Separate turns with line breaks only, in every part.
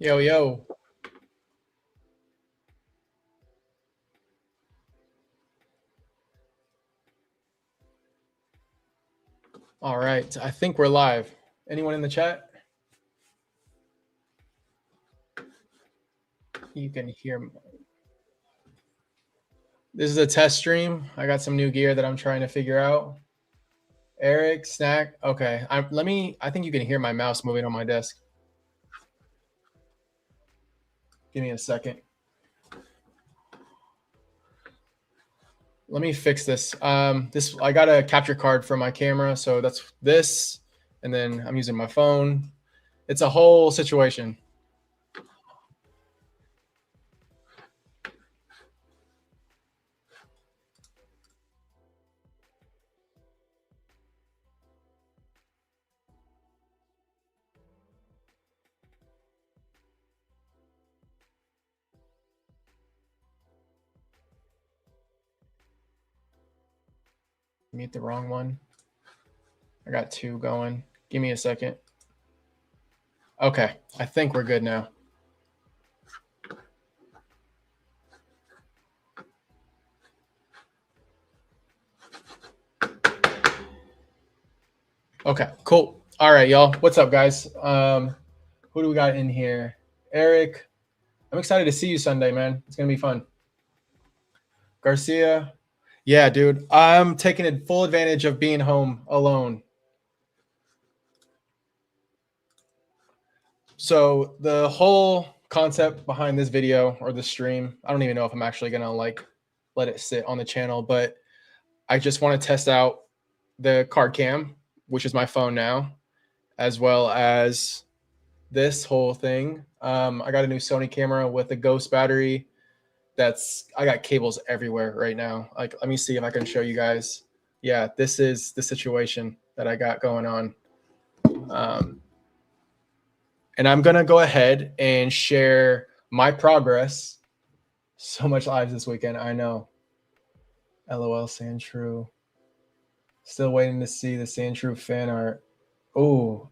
Yo, yo. All right. I think we're live. Anyone in the chat? You can hear me. This is a test stream. I got some new gear that I'm trying to figure out. Eric, Snack. Okay. I think you can hear my mouse moving on my desk. Give me a second. Let me fix this. I got a capture card from my camera, so that's this, and then I'm using my phone. It's a whole situation. Mute the wrong one. I got two going. Give me a second. Okay, I think we're good now. Okay, cool. All right, y'all. What's up, guys? Who do we got in here? Eric. I'm excited to see you Sunday, man. It's gonna be fun. Garcia. Yeah, dude. I'm taking full advantage of being home alone. So the whole concept behind this video or the stream, I don't even know if I'm actually gonna let it sit on the channel, but I just want to test out the card cam, which is my phone now, as well as this whole thing. I got a new Sony camera with a Ghost battery. I got cables everywhere right now. Like, let me see if I can show you guys. Yeah, this is the situation that I got going on. And I'm going to go ahead and share my progress. So much lives this weekend. I know. LOL Sandshrew. Still waiting to see the Sandshrew fan art. Oh,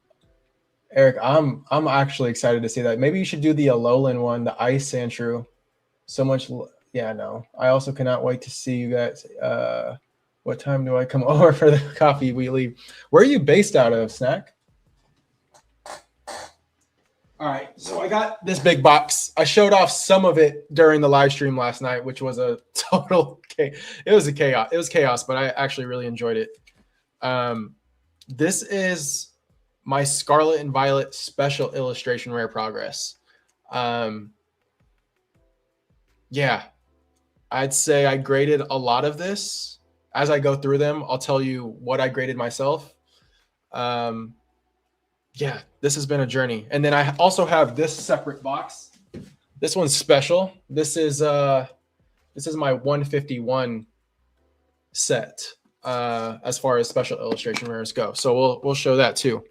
Eric, I'm actually excited to see that. Maybe you should do the Alolan one, the Ice Sandshrew. So much. Yeah, no. I also cannot wait to see you guys. What time do I come over for the coffee we leave? Where are you based out of, Snack? All right, so I got this big box. I showed off some of it during the live stream last night, which was a total chaos. It was a chaos. It was chaos, but I actually really enjoyed it. This is my Scarlet and Violet special illustration rare progress. Yeah, I'd say I graded a lot of this. As I go through them, I'll tell you what I graded myself. Yeah, this has been a journey. And then I also have this separate box. This one's special. This is my 151 set as far as special illustration rares go. So we'll show that too.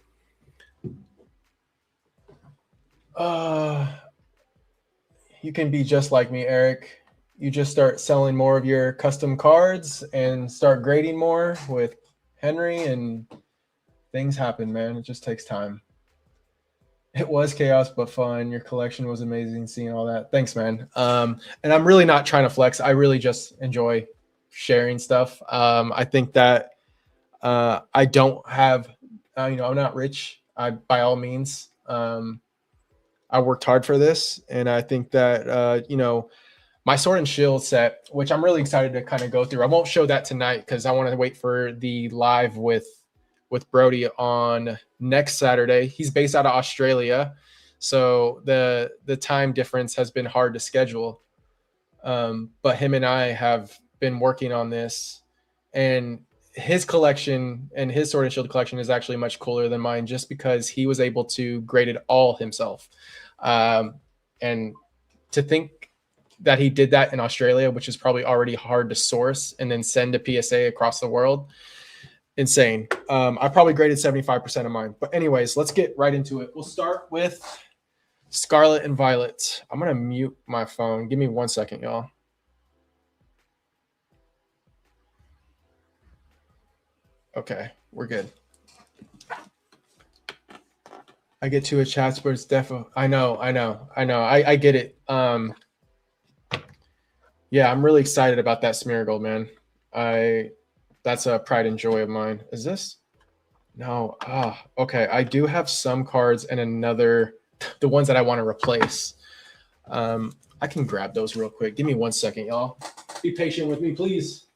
You can be just like me, Eric. You just start selling more of your custom cards and start grading more with Henry, and things happen, man. It just takes time. It was chaos, but fun. Your collection was amazing. Seeing all that. Thanks, man. And I'm really not trying to flex. I really just enjoy sharing stuff. I think that I don't have, I'm not rich. By all means, I worked hard for this, and I think that my Sword and Shield set, which I'm really excited to kind of go through. I won't show that tonight because I want to wait for the live with Brody on next Saturday. He's based out of Australia, so the time difference has been hard to schedule. But him and I have been working on this, and his collection and his Sword and Shield collection is actually much cooler than mine, just because he was able to grade it all himself. And to think that he did that in Australia, which is probably already hard to source and then send a PSA across the world. Insane. I probably graded 75% of mine. But anyways, let's get right into it. We'll start with Scarlet and Violet. I'm going to mute my phone. Give me 1 second, y'all. Okay, we're good. I get too attached, but it's definitely. I know. I get it. Yeah, I'm really excited about that Smeargle, man. I That's a pride and joy of mine. Is this? No. Ah, okay. I do have some cards and another, the ones that I want to replace. I can grab those real quick. Give me 1 second, y'all. Be patient with me, please.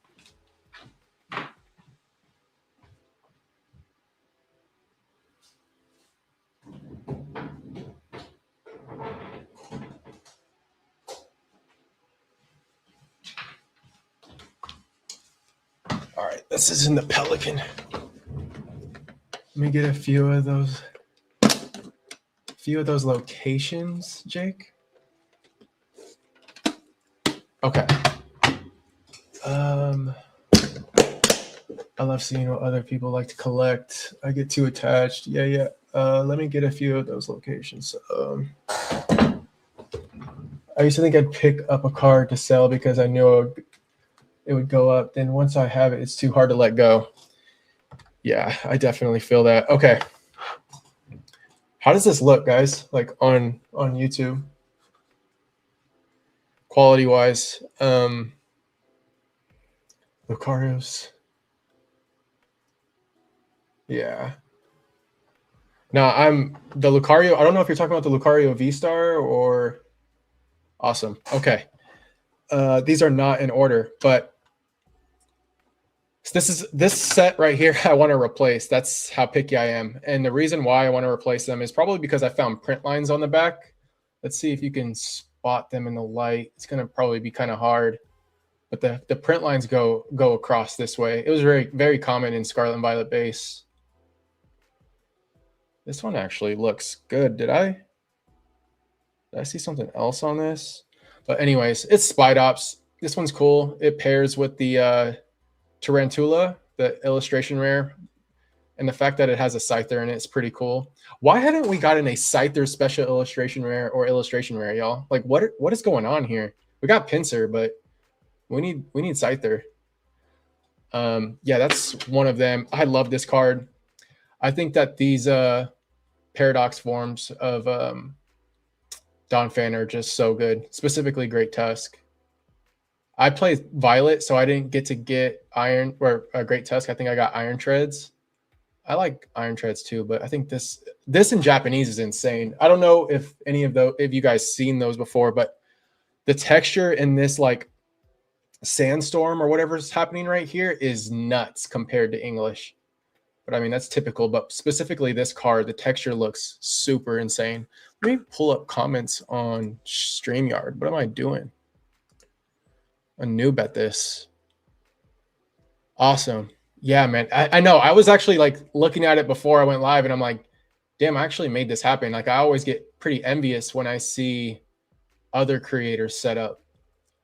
All right, this is in the Pelican. Let me get a few of those locations, Jake. Okay. I love seeing what other people like to collect. I get too attached. Yeah. Let me get a few of those locations. I used to think I'd pick up a card to sell because I knew it would go up. Then once I have it, it's too hard to let go. Yeah, I definitely feel that. Okay. How does this look, guys? Like on YouTube? Quality wise. Lucarios. Yeah. Now I'm the Lucario. I don't know if you're talking about the Lucario V-Star or awesome. Okay. These are not in order, but this set right here I want to replace. That's how picky I am. And the reason why I want to replace them is probably because I found print lines on the back. Let's see if you can spot them in the light. It's gonna probably be kind of hard. But the print lines go across this way. It was very, very common in Scarlet and Violet base. This one actually looks good. Did I see something else on this? But anyways, it's Spidops. This one's cool. It pairs with the Tarantula, the illustration rare. And the fact that it has a Scyther in it is pretty cool. Why haven't we gotten a Scyther special illustration rare or illustration rare, y'all? Like, what is going on here? We got Pinsir, but we need Scyther. Yeah, that's one of them. I love this card. I think that these paradox forms of Donphan are just so good. Specifically, Great Tusk. I played Violet, so I didn't get to get Iron or Great Tusk. I think I got Iron Treads. I like Iron Treads too, but I think this in Japanese is insane. I don't know if if you guys seen those before, but the texture in this like sandstorm or whatever's happening right here is nuts compared to English. But I mean, that's typical. But specifically this card, the texture looks super insane. Let me pull up comments on StreamYard. What am I doing? A noob at this. Awesome. Yeah, man. I know. I was actually like looking at it before I went live and I'm like, damn, I actually made this happen. Like I always get pretty envious when I see other creators set up.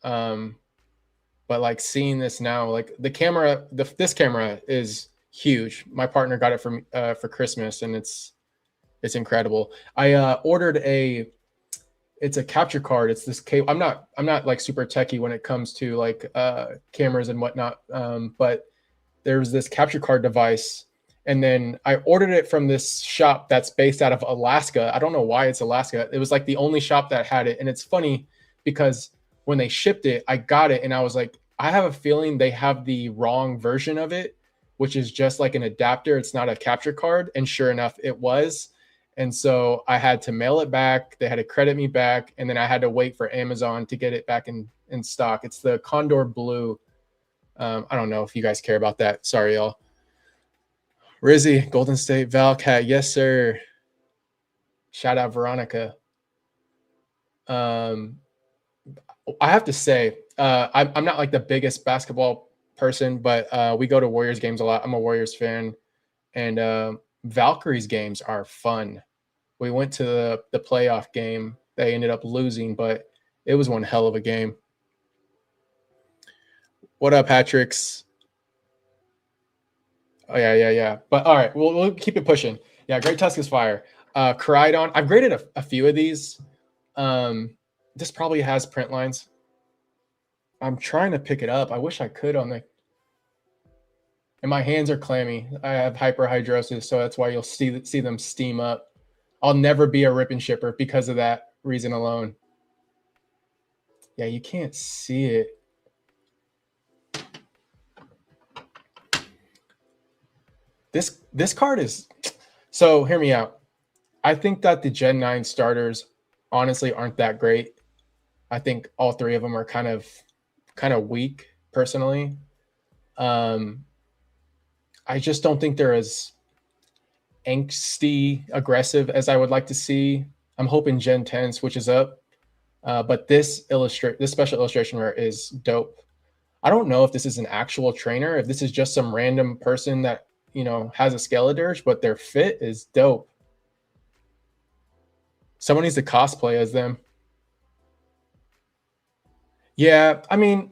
But like seeing this now, like the camera, this camera is huge. My partner got it for Christmas and it's incredible. I ordered it's a capture card. It's this cable. I'm not like super techie when it comes to like cameras and whatnot. But there's this capture card device. And then I ordered it from this shop that's based out of Alaska. I don't know why it's Alaska. It was like the only shop that had it. And it's funny because when they shipped it, I got it and I was like, I have a feeling they have the wrong version of it, which is just like an adapter. It's not a capture card. And sure enough, it was. And so I had to mail it back. They had to credit me back. And then I had to wait for Amazon to get it back in stock. It's the Condor Blue. I don't know if you guys care about that. Sorry, y'all. Rizzy, Golden State, Valcat. Yes, sir. Shout out Veronica. I have to say, I'm not like the biggest basketball person, but we go to Warriors games a lot. I'm a Warriors fan. And Valkyrie's games are fun. We went to the playoff game. They ended up losing, but it was one hell of a game. What up, Patrick's? Oh, yeah. But all right, we'll keep it pushing. Yeah, Great Tusk is fire. Koraidon, I've graded a few of these. This probably has print lines. I'm trying to pick it up. I wish I could on the... And my hands are clammy. I have hyperhidrosis, so that's why you'll see them steam up. I'll never be a rip and shipper because of that reason alone. Yeah, you can't see it. This card is, so hear me out. I think that the Gen 9 starters honestly aren't that great. I think all three of them are kind of weak personally. I just don't think they're as angsty aggressive as I would like to see. I'm hoping Gen 10 switches up. But this special illustration rare is dope. I don't know if this is an actual trainer, if this is just some random person that, you know, has a Skeledirge, but their fit is dope. Someone needs to cosplay as them. Yeah, I mean,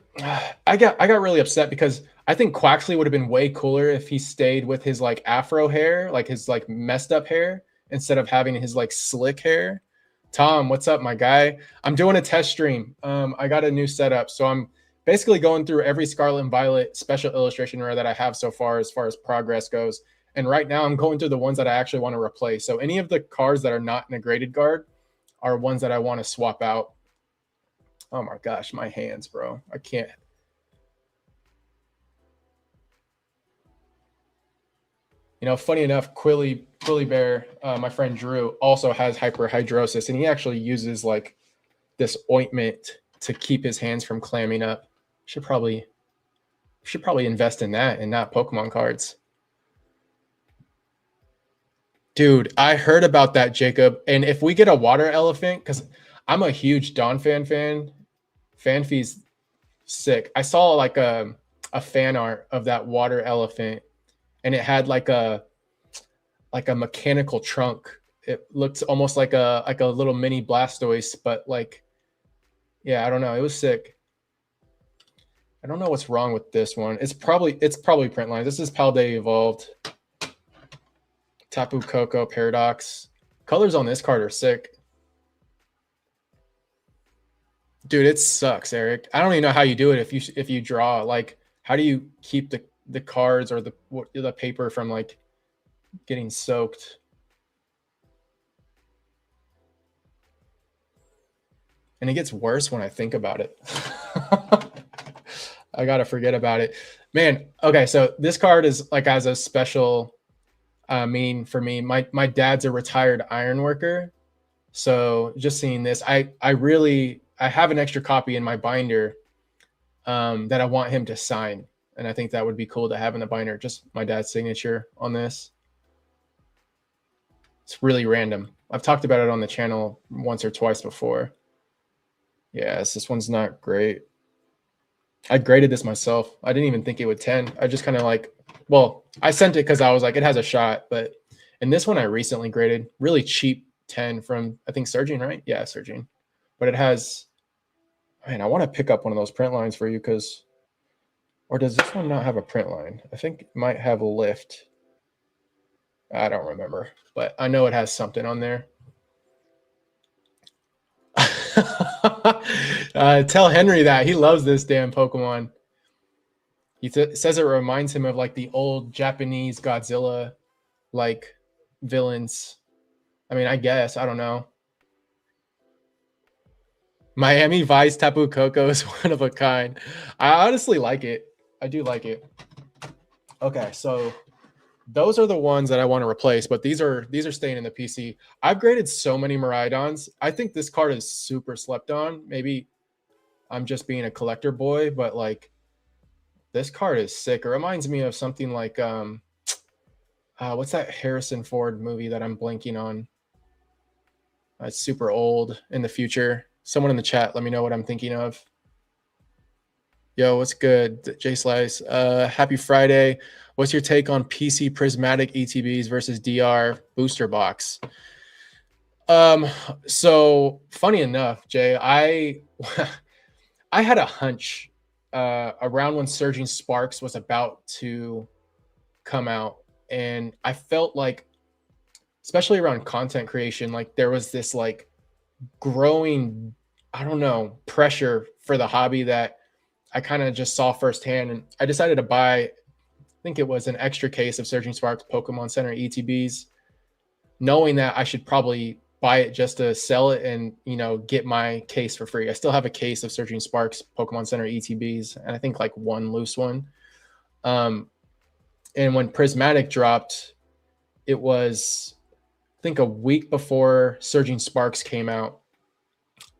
I got really upset because I think Quaxley would have been way cooler if he stayed with his like afro hair, like his like messed up hair, instead of having his like slick hair. Tom, what's up, my guy? I'm doing a test stream. I got a new setup, so I'm basically going through every Scarlet and Violet special illustration rare that I have so far as progress goes. And right now, I'm going through the ones that I actually want to replace. So any of the cards that are not in a graded guard are ones that I want to swap out. Oh my gosh, my hands, bro. I can't. You know, funny enough, Quilly Bear, my friend Drew, also has hyperhidrosis, and he actually uses like this ointment to keep his hands from clamming up. Should probably invest in that and not Pokemon cards. Dude, I heard about that, Jacob. And if we get a water elephant, because I'm a huge Donphan fan, Fanfi's sick. I saw like a fan art of that water elephant, and it had like a mechanical trunk. It looked almost like a little mini Blastoise, but like, yeah, I don't know. It was sick. I don't know what's wrong with this one. It's probably print lines. This is Paldea Evolved. Tapu Koko Paradox. Colors on this card are sick. Dude, it sucks, Eric. I don't even know how you do it if you draw. Like, how do you keep the cards or the paper from like getting soaked? And it gets worse when I think about it. I gotta forget about it, man. Okay, so this card is like as a special mean for me. My dad's a retired iron worker, so just seeing this, I have an extra copy in my binder that I want him to sign, and I think that would be cool to have in the binder. Just my dad's signature on this. It's really random. I've talked about it on the channel once or twice before. Yes, this one's not great. I graded this myself. I didn't even think it would 10. I just kind of like, well, I sent it because I was like, it has a shot. But in this one, I recently graded really cheap 10 from, I think, Surging, right? Yeah, Surging. But it has, man, I want to pick up one of those print lines for you because, or does this one not have a print line? I think it might have a lift. I don't remember, but I know it has something on there. Tell Henry that. He loves this damn Pokemon. He says it reminds him of like the old Japanese Godzilla like villains. I mean, I guess. I don't know. Miami Vice Tapu Koko is one of a kind. I honestly like it. I do like it. Okay, so those are the ones that I want to replace, but these are staying in the PC. I've graded so many Miraidons. I think this card is super slept on. Maybe I'm just being a collector boy, but like this card is sick. It reminds me of something like what's that Harrison Ford movie that I'm blanking on? It's super old in the future. Someone in the chat, let me know what I'm thinking of. Yo, what's good? J Slice. Happy Friday. What's your take on PC prismatic ETBs versus DR booster box? So funny enough, Jay, I had a hunch around when Surging Sparks was about to come out, and I felt like, especially around content creation, like there was this like growing, I don't know, pressure for the hobby that I kind of just saw firsthand, and I decided to buy, I think it was an extra case of Surging Sparks Pokemon Center ETBs. knowing that I should probably buy it just to sell it and, get my case for free. I still have a case of Surging Sparks Pokemon Center ETBs, and I think like one loose one. And when Prismatic dropped, it was, I think, a week before Surging Sparks came out.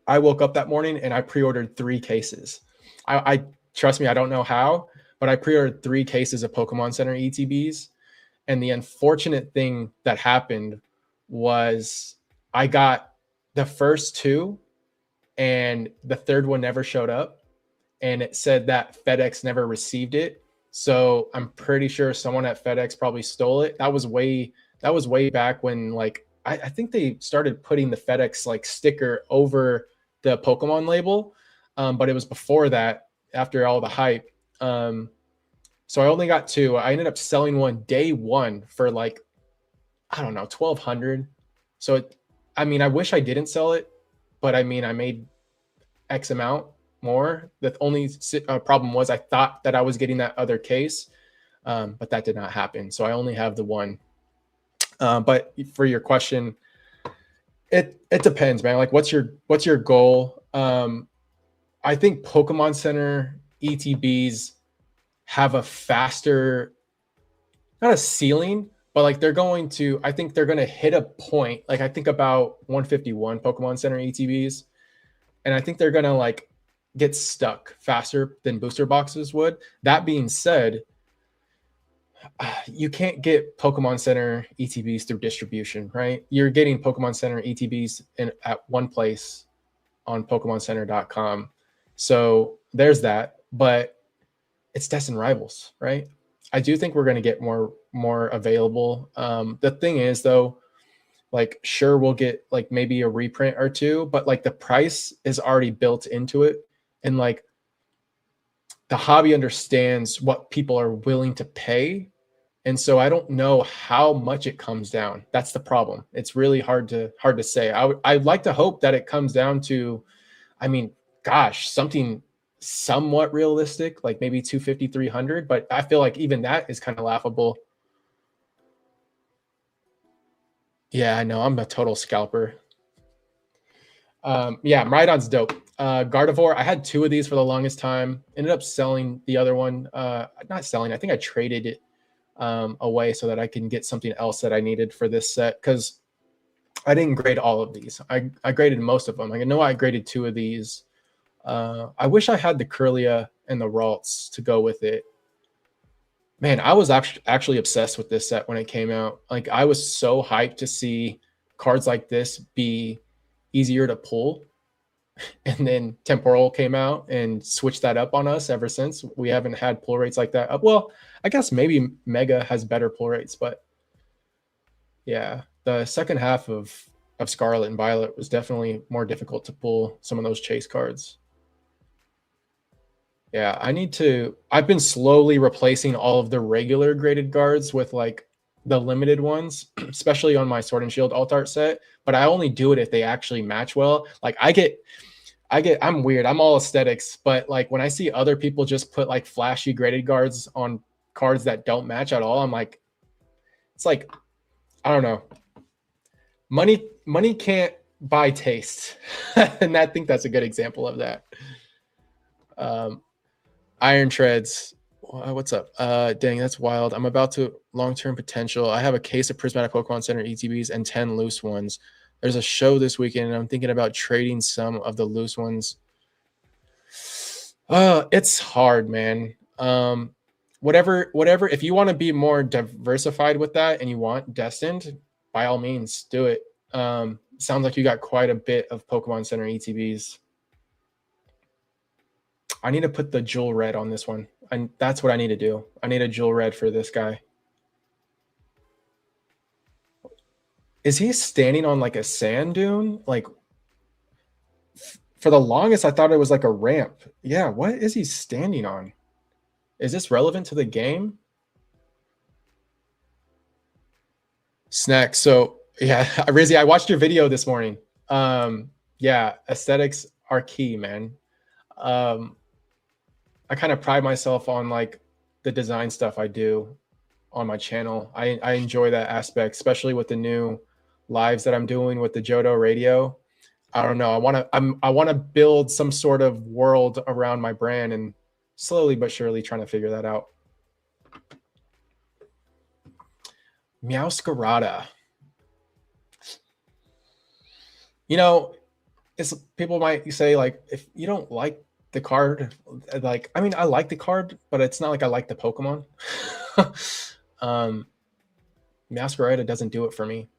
I woke up that morning and I pre-ordered 3 cases. I trust me, I don't know how, but I pre-ordered 3 cases of Pokemon Center ETBs. And the unfortunate thing that happened was I got the first 2 and the third one never showed up. And it said that FedEx never received it. So I'm pretty sure someone at FedEx probably stole it. That was way back when, like, I think they started putting the FedEx like sticker over the Pokemon label. But it was before that, after all the hype. So I only got 2. I ended up selling one day 1 for like, I don't know, 1,200. So I wish I didn't sell it, but I made X amount more. The only problem was I thought that I was getting that other case, but that did not happen. So I only have the 1. But for your question, it depends, man. Like, what's your goal? I think Pokemon Center ETBs have a faster, not a ceiling, but like I think they're going to hit a point. Like, I think about 151 Pokemon Center ETBs, and I think they're going to like get stuck faster than booster boxes would. That being said, you can't get Pokemon Center ETBs through distribution, right? You're getting Pokemon Center ETBs at one place on PokemonCenter.com. So there's that, but it's Destined Rivals, right? I do think we're going to get more available. The thing is, though, like, sure, we'll get like maybe a reprint or 2, but like the price is already built into it, and like the hobby understands what people are willing to pay. And so I don't know how much it comes down. That's the problem. It's really hard to say. I'd like to hope that it comes down to, something somewhat realistic, like maybe 250, 300, but I feel like even that is kind of laughable. Yeah, I know. I'm a total scalper. Miraidon's dope. Gardevoir, I had 2 of these for the longest time. Ended up selling the other one. Not selling. I think I traded it away so that I can get something else that I needed for this set, because I didn't grade all of these. I graded most of them. I know I graded 2 of these. I wish I had the Kirlia and the Ralts to go with it. Man, I was actually obsessed with this set when it came out. Like, I was so hyped to see cards like this be easier to pull. And then Temporal came out and switched that up on us. Ever since, we haven't had pull rates like that. Well, I guess maybe Mega has better pull rates, but yeah, the second half of Scarlet and Violet was definitely more difficult to pull some of those chase cards. Yeah, I've been slowly replacing all of the regular graded guards with like the limited ones, especially on my Sword and Shield alt art set, but I only do it if they actually match well. Like, I'm weird. I'm all aesthetics, but like when I see other people just put like flashy graded guards on cards that don't match at all, I'm like, it's like, I don't know. Money can't buy taste. And I think that's a good example of that. Iron Treads, what's up? Dang, that's wild. I'm about to long-term potential. I have a case of Prismatic Pokemon Center ETBs and 10 loose ones. There's a show this weekend, and I'm thinking about trading some of the loose ones. It's hard, man. Whatever. If you want to be more diversified with that and you want Destined, by all means, do it. Sounds like you got quite a bit of Pokemon Center ETBs. I need to put the Jewel Red on this one. And that's what I need to do. I need a Jewel Red for this guy. Is he standing on like a sand dune? Like, for the longest, I thought it was like a ramp. Yeah, what is he standing on? Is this relevant to the game? Snack. So yeah, Rizzy, I watched your video this morning. Yeah, aesthetics are key, man. I kind of pride myself on like the design stuff I do on my channel. I enjoy that aspect, especially with the new lives that I'm doing with the Johto radio. I don't know. I want to build some sort of world around my brand, and slowly but surely trying to figure that out. Meowscarada. You know, it's people might say like, if you don't like the card, like, I mean, I like the card, but it's not like I like the Pokemon. Masquerada doesn't do it for me.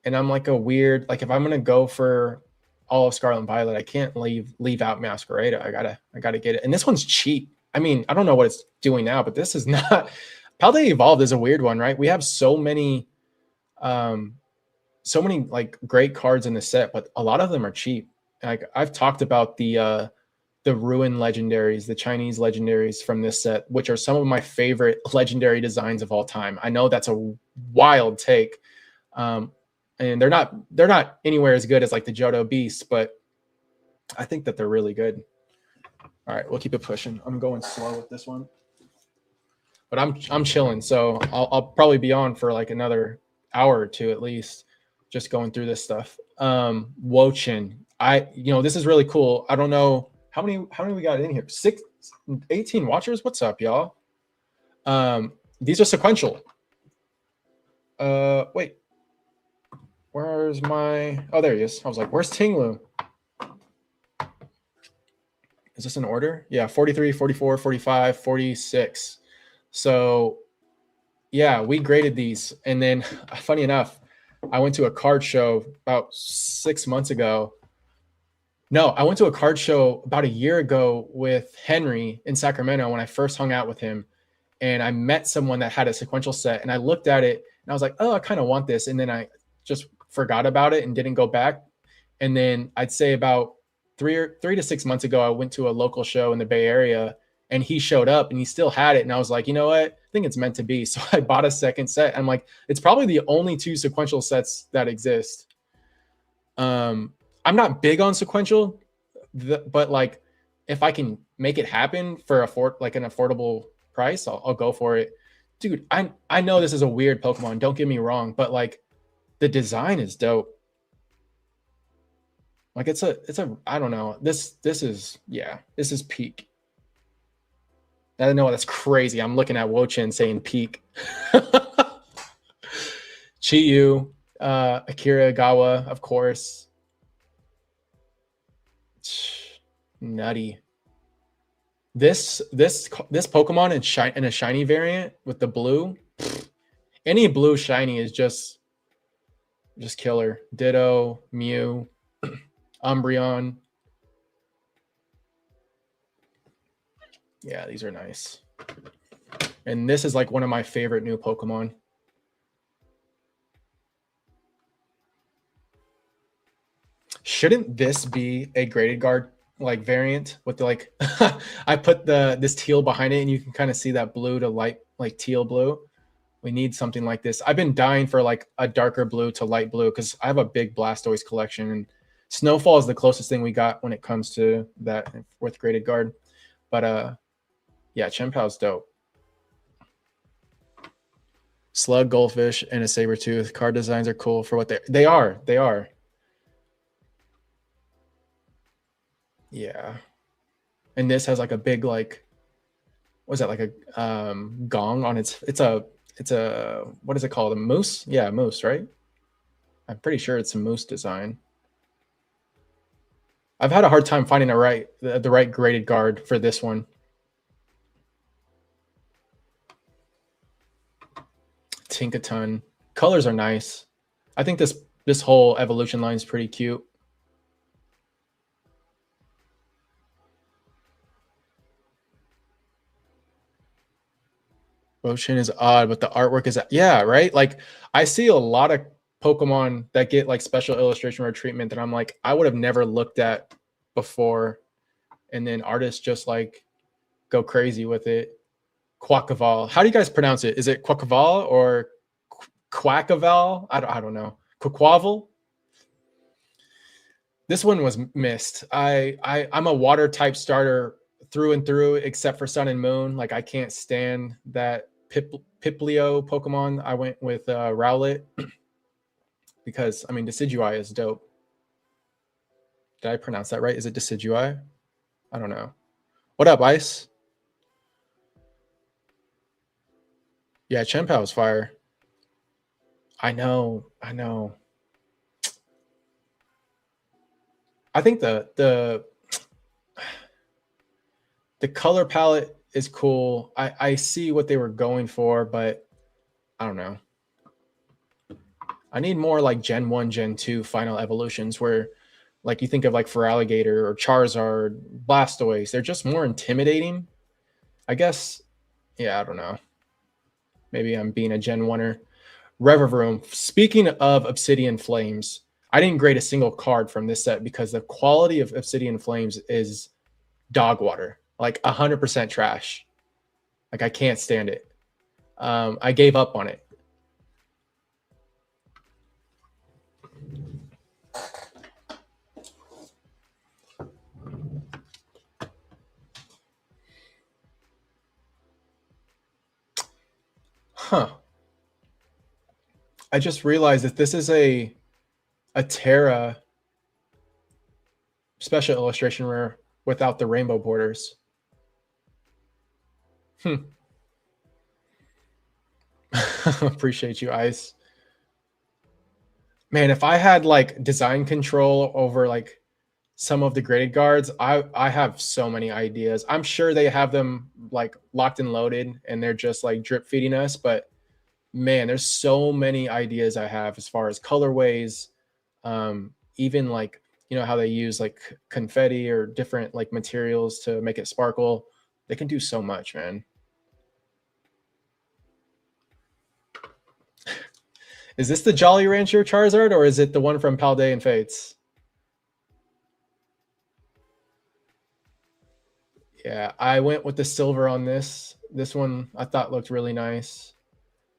And I'm like a weird, like if I'm gonna go for all of Scarlet and Violet, I can't leave out Masquerada. I gotta get it. And this one's cheap. I mean, I don't know what it's doing now, but this is not. Paldea Evolved is a weird one, right? We have so many like great cards in the set, but a lot of them are cheap. Like I've talked about the Ruin legendaries, the Chinese legendaries from this set, which are some of my favorite legendary designs of all time. I know that's a wild take. And they're not anywhere as good as like the Johto Beast, but I think that they're really good. All right, we'll keep it pushing. I'm going slow with this one, but I'm chilling, so I'll probably be on for like another hour or two at least, just going through this stuff. Wochin, this is really cool. I don't know how many we got in here. 18 watchers. What's up, y'all? These are sequential. Wait. Where's my... Oh, there he is. I was like, where's Tinglu? Is this in order? Yeah, 43, 44, 45, 46. So, yeah, we graded these. And then, funny enough, I went to a card show about 6 months ago. No, I went to a card show about a year ago with Henry in Sacramento when I first hung out with him. And I met someone that had a sequential set. And I looked at it, and I was like, oh, I kind of want this. And then I just forgot about it and didn't go back. And then I'd say about 3 to 6 months ago, I went to a local show in the Bay Area, and he showed up and he still had it. And I was like, you know what? I think it's meant to be. So I bought a second set. I'm like, it's probably the only 2 sequential sets that exist. I'm not big on sequential, but like if I can make it happen for an affordable price, I'll go for it. Dude, I know this is a weird Pokemon, don't get me wrong, but like the design is dope. Like it's a I don't know. This is peak. I know that's crazy. I'm looking at Wochin saying peak. Chiyu, Akira Gawa, of course. Nutty. This Pokemon in a shiny variant with the blue. Any blue shiny is just killer. Ditto, Mew, Umbreon. Yeah, these are nice. And this is like one of my favorite new Pokemon. Shouldn't this be a graded guard like variant with the like I put this teal behind it and you can kind of see that blue to light, like teal blue. We need something like this. I've been dying for like a darker blue to light blue because I have a big Blastoise collection, and Snowfall is the closest thing we got when it comes to that with graded guard. But yeah, Chien-Pao's dope. Slug, Goldfish, and a Sabertooth. Card designs are cool for what they are. They are. Yeah. And this has like a big, like, what is that, like a gong on it's a what is it called? A moose? Yeah, a moose, right? I'm pretty sure it's a moose design. I've had a hard time finding the right graded guard for this one. Tinkaton. Colors are nice. I think this whole evolution line is pretty cute. Ocean is odd, but the artwork is, yeah, right? Like I see a lot of Pokemon that get like special illustration or treatment that I'm like, I would have never looked at before. And then artists just like go crazy with it. Quackaval. How do you guys pronounce it? Is it Quackaval or Quackaval? I don't know. Quackwavel? This one was missed. I'm a water type starter through and through, except for Sun and Moon. Like I can't stand that Piplio Pokemon. I went with Rowlet. because I mean Decidueye is dope. Did I pronounce that right? Is it Decidueye? I don't know. What up, Ice? Yeah, Chen is fire. I know. I think the color palette is cool. I see what they were going for, but I don't know. I need more like Gen 1, Gen 2 final evolutions where like you think of like Feraligatr or Charizard, Blastoise, they're just more intimidating. I guess, yeah, I don't know. Maybe I'm being a Gen 1er. Revavroom. Speaking of Obsidian Flames, I didn't grade a single card from this set because the quality of Obsidian Flames is dog water, like 100% trash. Like I can't stand it. I gave up on it. Huh. I just realized that this is a Terra special illustration rare without the rainbow borders. Appreciate you, Ice. Man, if I had like design control over like some of the graded guards, I have so many ideas. I'm sure they have them like locked and loaded and they're just like drip feeding us, but man, there's so many ideas I have as far as colorways, even like you know how they use like confetti or different like materials to make it sparkle. They can do so much, man. Is this the Jolly Rancher Charizard or is it the one from Paldea and Fates? Yeah, I went with the silver on this. This one I thought looked really nice.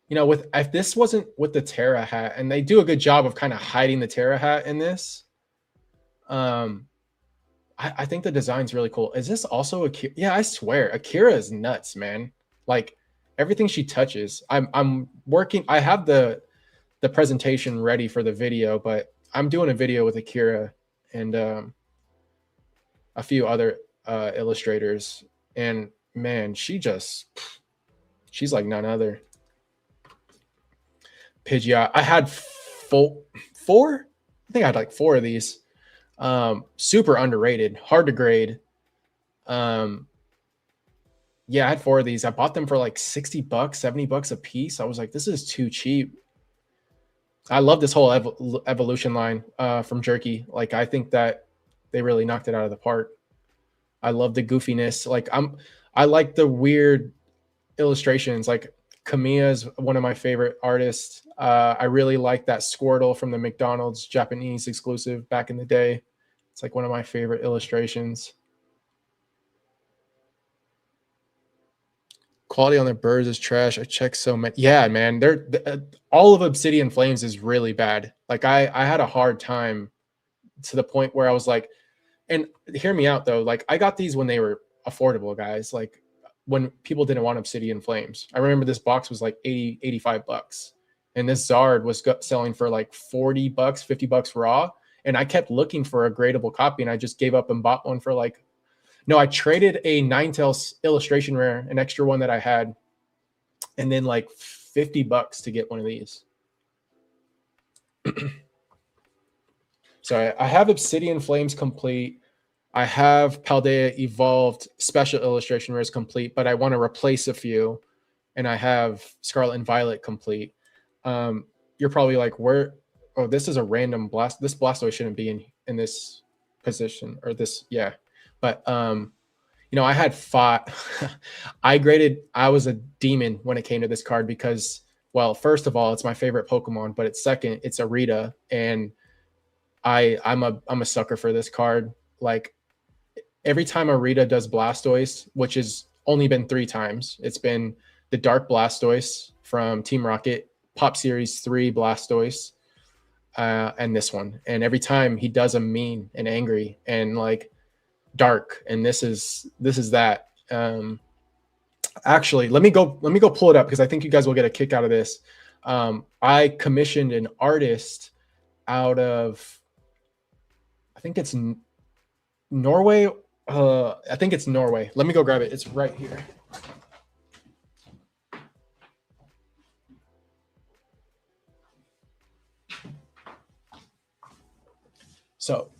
You know, with if this wasn't with the Terra hat, and they do a good job of kind of hiding the Terra hat in this, I think the design's really cool. Is this also Akira? Yeah, I swear, Akira is nuts, man. Like everything she touches. I'm working. I have the presentation ready for the video, but I'm doing a video with Akira and a few other illustrators, and man, she's like none other. Pidgeot. I had four. I think I had like 4 of these. Super underrated, hard to grade. Yeah, I had 4 of these. I bought them for like $60, $70 a piece. I was like, this is too cheap. I love this whole evolution line from Jerky. Like, I think that they really knocked it out of the park. I love the goofiness. Like, I like the weird illustrations. Like, Kamiya is one of my favorite artists. I really like that Squirtle from the McDonald's Japanese exclusive back in the day. It's like one of my favorite illustrations. Quality on the birds is trash. I checked so many. Yeah, man, they're all of Obsidian Flames is really bad. Like I had a hard time to the point where I was like, and hear me out though. Like I got these when they were affordable, guys. Like when people didn't want Obsidian Flames. I remember this box was like $85, and this Zard was selling for like $40, $50 raw. And I kept looking for a gradable copy, and I just gave up and bought one for like. No, I traded a Ninetales illustration rare, an extra one that I had, and then like $50 to get one of these. So I have Obsidian Flames complete. I have Paldea Evolved special illustration rares complete, but I want to replace a few, and I have Scarlet and Violet complete. You're probably like, where? Oh, this is a random blast. This Blastoise shouldn't be in this position or this. Yeah. But you know, I had 5. I was a demon when it came to this card because, well, first of all, it's my favorite Pokemon, but second, it's Arita, and I'm a sucker for this card. Like every time Arita does Blastoise, which has only been 3 times, it's been the Dark Blastoise from Team Rocket, Pop Series 3 Blastoise, and this one. And every time he does a mean and angry and like dark, and this is that. Actually, let me go pull it up because I think you guys will get a kick out of this. I commissioned an artist out of, I think it's Norway. I think it's Norway. Let me go grab it. It's right here. So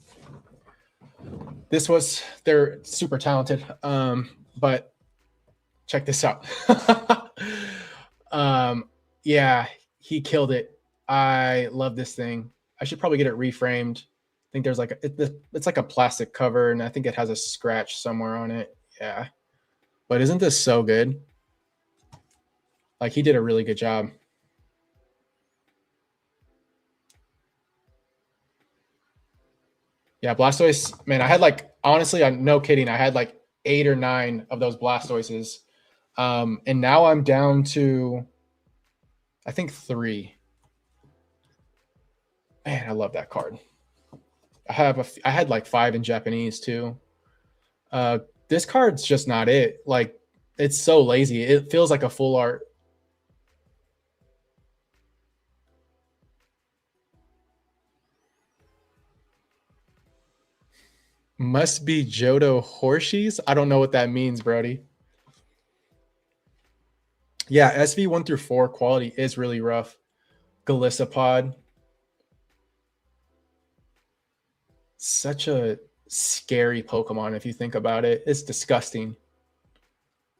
they're super talented. But check this out. Yeah, he killed it. I love this thing. I should probably get it reframed. I think there's like it's like a plastic cover, and I think it has a scratch somewhere on it. Yeah, but isn't this so good? Like, he did a really good job. Yeah, Blastoise, man, I had like, honestly, I'm no kidding. I had like 8 or 9 of those Blastoises. And now I'm down to, I think, 3. Man, I love that card. I had like 5 in Japanese too. This card's just not it. Like, it's so lazy. It feels like a full art. Must be Johto Horseshoes. I don't know what that means, Brody. Yeah, SV 1 through 4 quality is really rough. Galissapod. Such a scary Pokemon if you think about it. It's disgusting.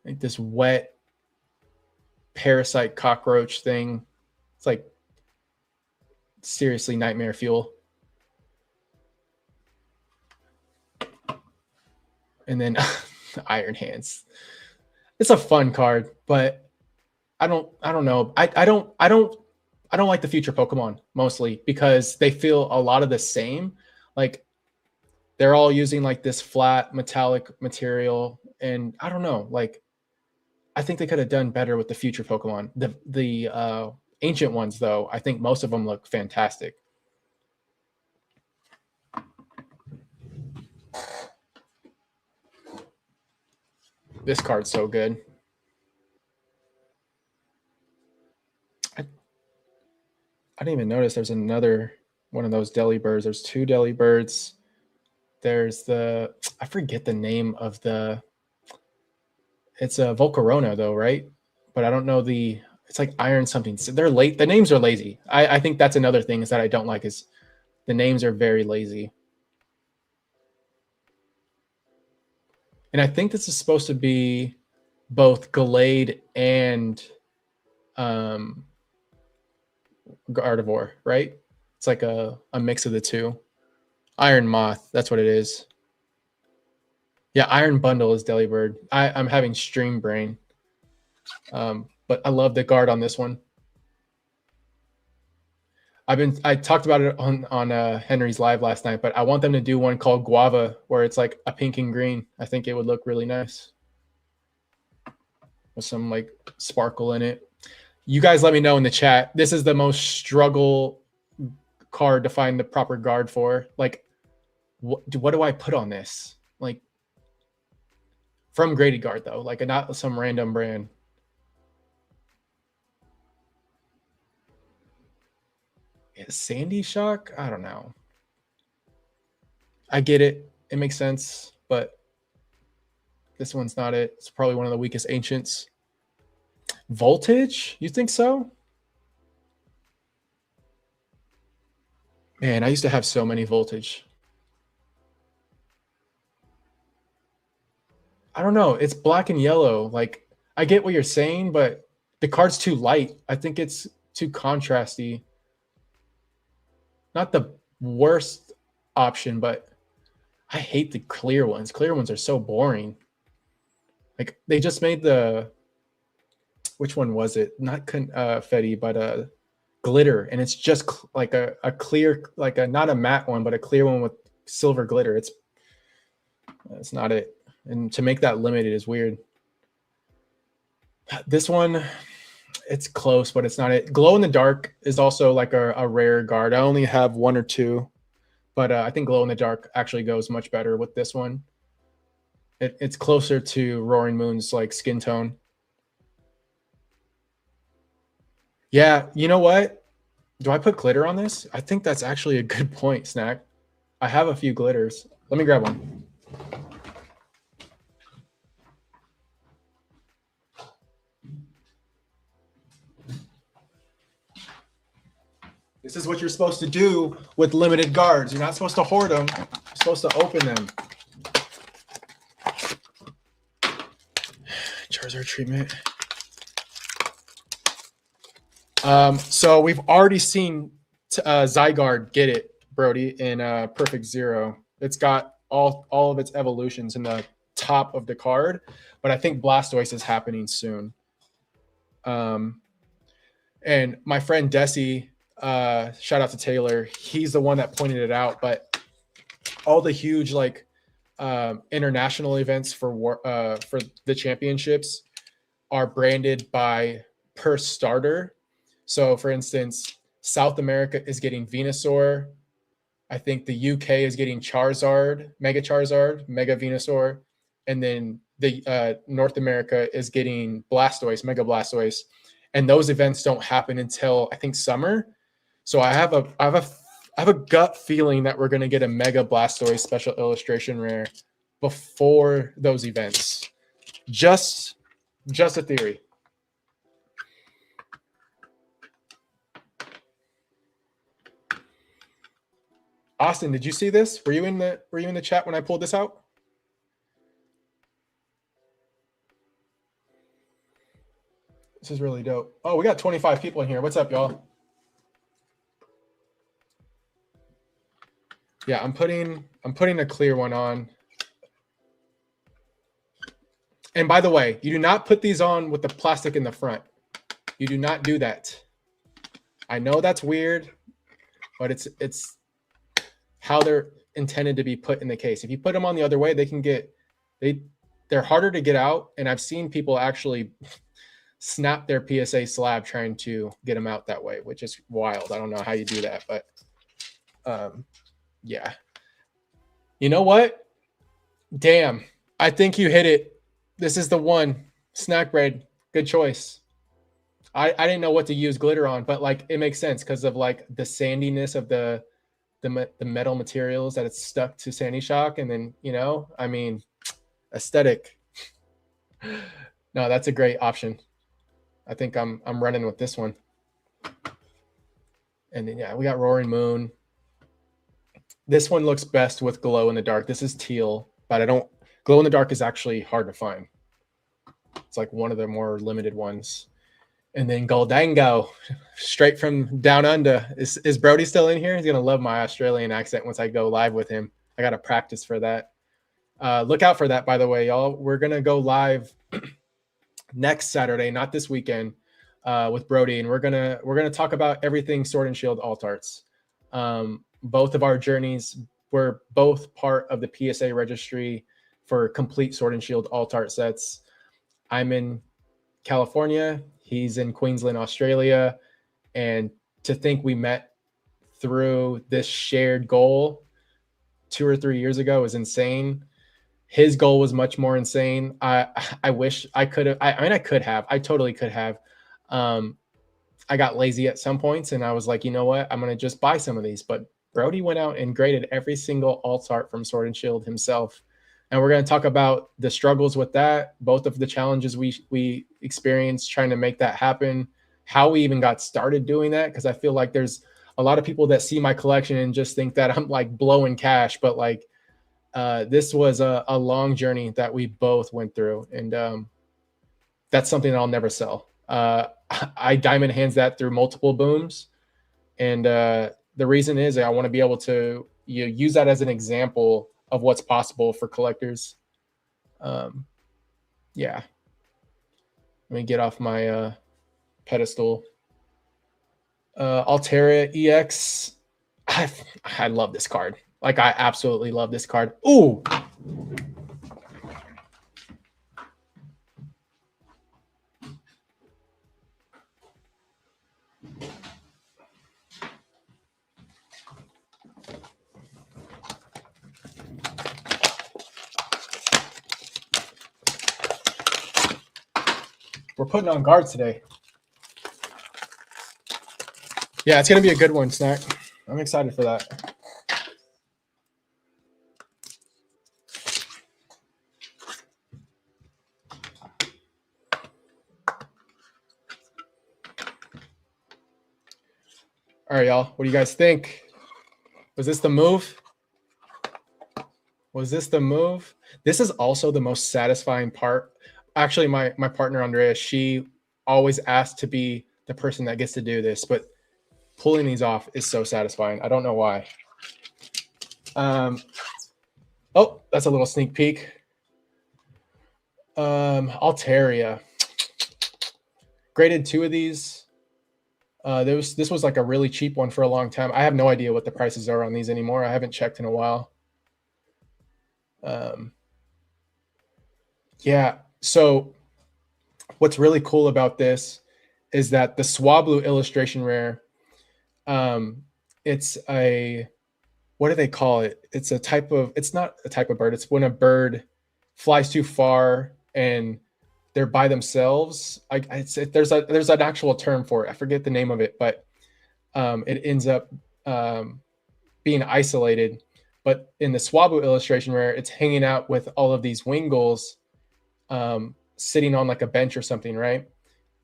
Like this wet parasite cockroach thing. It's like seriously nightmare fuel. And then Iron Hands. It's a fun card, but I don't know. I don't like the future Pokemon mostly because they feel a lot of the same. Like, they're all using like this flat metallic material, and I don't know. Like, I think they could have done better with the future Pokemon. The ancient ones, though, I think most of them look fantastic. This card's so good. I didn't even notice there's another one of those Delibirds. There's 2 Delibirds. There's I forget the name of it's a Volcarona though, right? But I don't know it's like Iron something. So they're late. The names are lazy. I think that's another thing is that I don't like is the names are very lazy. And I think this is supposed to be both Gallade and Gardevoir, right? It's like a mix of the two. Iron Moth, that's what it is. Yeah, Iron Bundle is Delibird. I'm having stream brain. But I love the guard on this one. I talked about it on Henry's live last night, but I want them to do one called Guava where it's like a pink and green. I think it would look really nice with some like sparkle in it. You guys let me know in the chat. This is the most struggle card to find the proper guard for. Like, what do I put on this? Like, from Grady Guard though, like not some random brand. Sandy Shock? I don't know. I get it. It makes sense, but this one's not it. It's probably one of the weakest ancients. Voltage? You think so? Man, I used to have so many Voltage. I don't know. It's black and yellow. Like, I get what you're saying, but the card's too light. I think it's too contrasty. Not the worst option, but I hate the clear ones. Clear ones are so boring. Like, they just made which one was it? Not confetti, but glitter, and it's just like a clear, like not a matte one, but a clear one with silver glitter. It's not it. And to make that limited is weird. This one, it's close, but it's not it. Glow in the Dark is also like a rare guard. I only have 1 or 2, but I think Glow in the Dark actually goes much better with this one. It's closer to Roaring Moon's like skin tone. Yeah, you know what? Do I put glitter on this? I think that's actually a good point, Snack. I have a few glitters. Let me grab one. This is what you're supposed to do with limited guards. You're not supposed to hoard them. You're supposed to open them. Charizard treatment. So we've already seen Zygarde get it, Brody, in Perfect Zero. It's got all of its evolutions in the top of the card, but I think Blastoise is happening soon. And my friend Desi, shout out to Taylor, he's the one that pointed it out, but all the huge like international events for the championships are branded by per starter. So, for instance, South America is getting Venusaur. I think the UK is getting Charizard, Mega Venusaur. And then the North America is getting Blastoise, Mega Blastoise. And those events don't happen until, I think, summer. So I have a gut feeling that we're going to get a Mega Blastoise special illustration rare before those events. Just a theory. Austin, did you see this? Were you in the chat when I pulled this out? This is really dope. Oh, we got 25 people in here. What's up, y'all? Yeah, I'm putting a clear one on. And by the way, you do not put these on with the plastic in the front. You do not do that. I know that's weird, but it's how they're intended to be put in the case. If you put them on the other way, they're harder to get out. And I've seen people actually snap their PSA slab trying to get them out that way, which is wild. I don't know how you do that, but yeah. You know what? Damn. I think you hit it. This is the one. Snack bread. Good choice. I didn't know what to use glitter on, but like it makes sense because of like the sandiness of the metal materials that it's stuck to Sandy Shock. And then, I mean, aesthetic. No, that's a great option. I think I'm running with this one. And then, yeah, we got Roaring Moon. This one looks best with glow in the dark. This is teal, but glow in the dark is actually hard to find. It's like one of the more limited ones. And then Goldango, straight from down under. Is Brody still in here? He's going to love my Australian accent once I go live with him. I got to practice for that. Look out for that, by the way, y'all. We're going to go live next Saturday, not this weekend, with Brody. And we're gonna talk about everything Sword and Shield alt arts. Both of our journeys were both part of the PSA registry for complete Sword and Shield alt art sets. I'm in California. He's in Queensland, Australia. And to think we met through this shared goal 2 or 3 years ago is insane. His goal was much more insane. I wish I could have. I could have. I totally could have. I got lazy at some points and I was like, you know what? I'm going to just buy some of these. But Brody went out and graded every single alt art from Sword and Shield himself. And we're going to talk about the struggles with that, both of the challenges we experienced trying to make that happen, how we even got started doing that. Because I feel like there's a lot of people that see my collection and just think that I'm like blowing cash. But like this was a long journey that we both went through. And that's something that I'll never sell. I diamond hands that through multiple booms. And the reason is I want to be able to use that as an example of what's possible for collectors. Yeah. Let me get off my pedestal. Altera EX. I love this card. Like, I absolutely love this card. Ooh. We're putting on guards today. Yeah, it's gonna be a good one, Snack. I'm excited for that. All right, y'all. What do you guys think? Was this the move? Was this the move? This is also the most satisfying part. Actually, my partner Andrea, she always asked to be the person that gets to do this, but pulling these off is so satisfying. I don't know why. Oh, that's a little sneak peek. Altaria. Graded 2 of these. This was like a really cheap one for a long time. I have no idea what the prices are on these anymore. I haven't checked in a while. Yeah. So what's really cool about this is that the Swablu illustration rare, it's a, what do they call it? It's a type of, it's not a type of bird. It's when a bird flies too far and they're by themselves. There's an actual term for it. I forget the name of it, but it ends up being isolated. But in the Swabu illustration rare, it's hanging out with all of these Wingulls sitting on like a bench or something, right?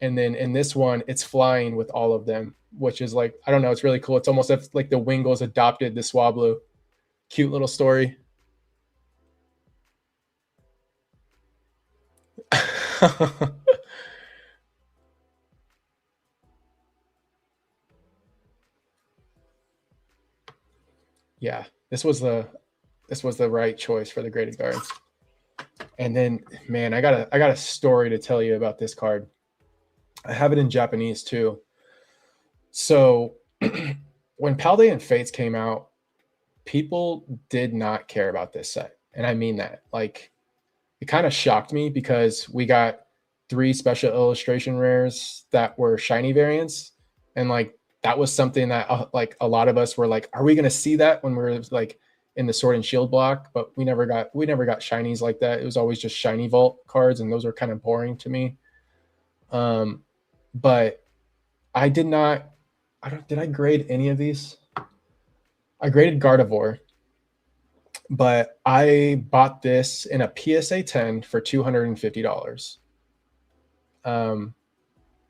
And then in this one, it's flying with all of them, which is like, I don't know, it's really cool. It's almost like the Wingulls adopted the Swablu. Cute little story. Yeah, this was the right choice for the graded cards. And then, man, I got a story to tell you about this card. I have it in Japanese too. So when Paldean and Fates came out, people did not care about this set. And I mean that. Like, it kind of shocked me because we got 3 special illustration rares that were shiny variants. And like, that was something that like a lot of us were like, are we going to see that when we're like in the Sword and Shield block? But we never got shinies like that. It was always just shiny vault cards, and those are kind of boring to me. But I did not, did I grade any of these? I graded Gardevoir, but I bought this in a PSA 10 for $250.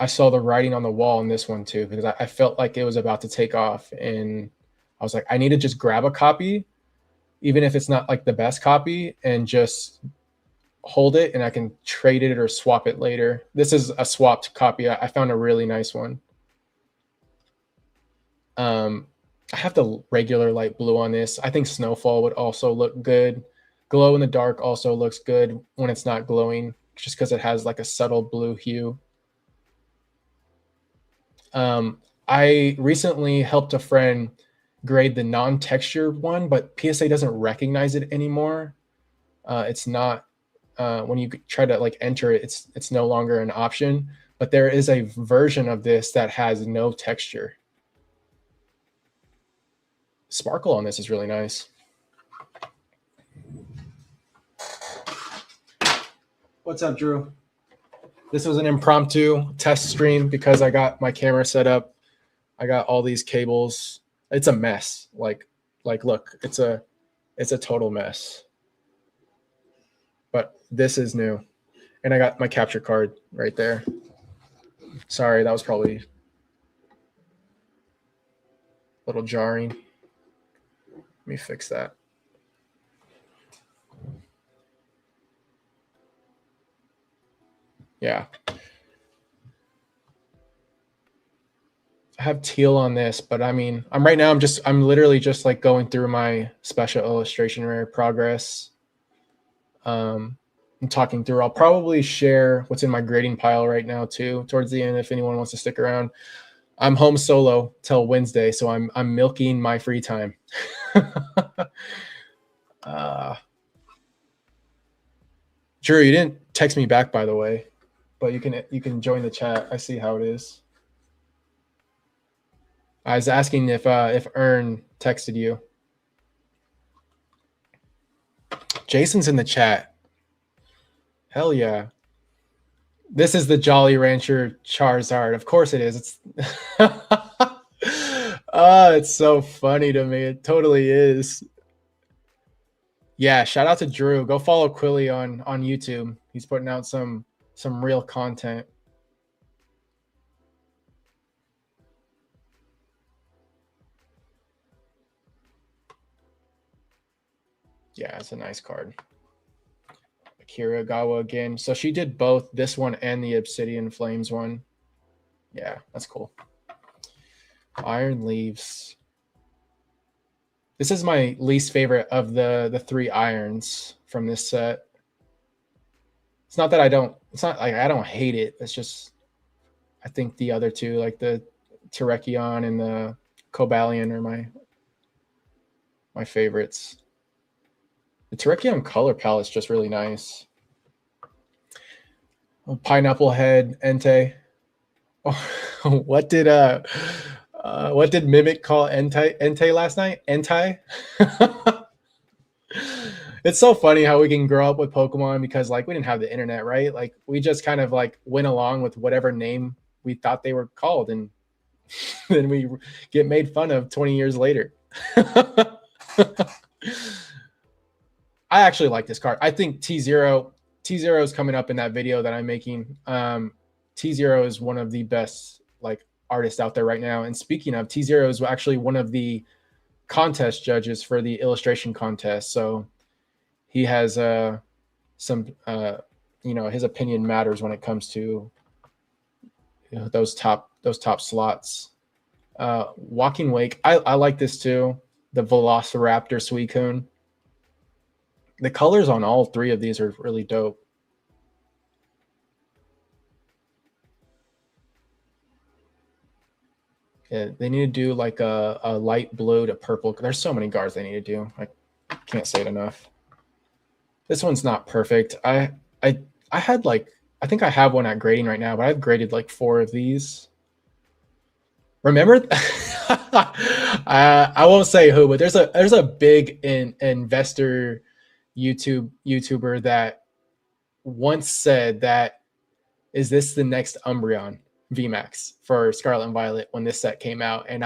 I saw the writing on the wall in this one too, because I felt like it was about to take off, and I was like, I need to just grab a copy, even if it's not like the best copy, and just hold it, and I can trade it or swap it later. This is a swapped copy. I found a really nice one. I have the regular light blue on this. I think Snowfall would also look good. Glow in the dark also looks good when it's not glowing, just because it has like a subtle blue hue. I recently helped a friend grade the non-texture one, but PSA doesn't recognize it anymore. It's not when you try to like enter it, it's no longer an option. But there is a version of this that has no texture. Sparkle on this is really nice. What's up, Drew? This was an impromptu test stream because I got my camera set up. I got all these cables. It's a mess. Like look, it's a total mess. But this is new. And I got my capture card right there. Sorry, that was probably a little jarring. Let me fix that. Yeah. I have teal on this, but I mean, I'm literally just like going through my special illustration rare progress. I'm talking through. I'll probably share what's in my grading pile right now too, towards the end, if anyone wants to stick around. I'm home solo till Wednesday, so I'm milking my free time. Drew, you didn't text me back, by the way, but you can join the chat. I see how it is. I was asking if Ern texted you. Jason's in the chat. Hell yeah. This is the Jolly Rancher Charizard. Of course it is. It's Oh, it's so funny to me. It totally is. Yeah, shout out to Drew. Go follow Quilly on YouTube. He's putting out some real content. Yeah, it's a nice card. Akira Gawa again. So she did both this one and the Obsidian Flames one. Yeah, that's cool. Iron Leaves. This is my least favorite of the three irons from this set. It's not that it's not like I don't hate it. It's just I think the other two, like the Terekion and the Cobalion, are my favorites. The Terekion color palette's just really nice. Pineapple Head, Entei. Oh, what did Mimic call Entei last night? Entei? It's so funny how we can grow up with Pokemon because like we didn't have the internet, right? Like we just kind of like went along with whatever name we thought they were called, and then we get made fun of 20 years later. I actually like this card. I think T0 is coming up in that video that I'm making. T0 is one of the best like artists out there right now. And speaking of, T0 is actually one of the contest judges for the illustration contest. So he has some his opinion matters when it comes to those top slots. Walking Wake, I like this too. The Velociraptor Suicune. The colors on all three of these are really dope. Yeah, they need to do like a light blue to purple. There's so many guards they need to do. I can't say it enough. This one's not perfect. I had like, I think I have one at grading right now, but I've graded like 4 of these. Remember? I won't say who, but there's a big investor YouTuber that once said that, is this the next Umbreon VMAX for Scarlet and Violet when this set came out? And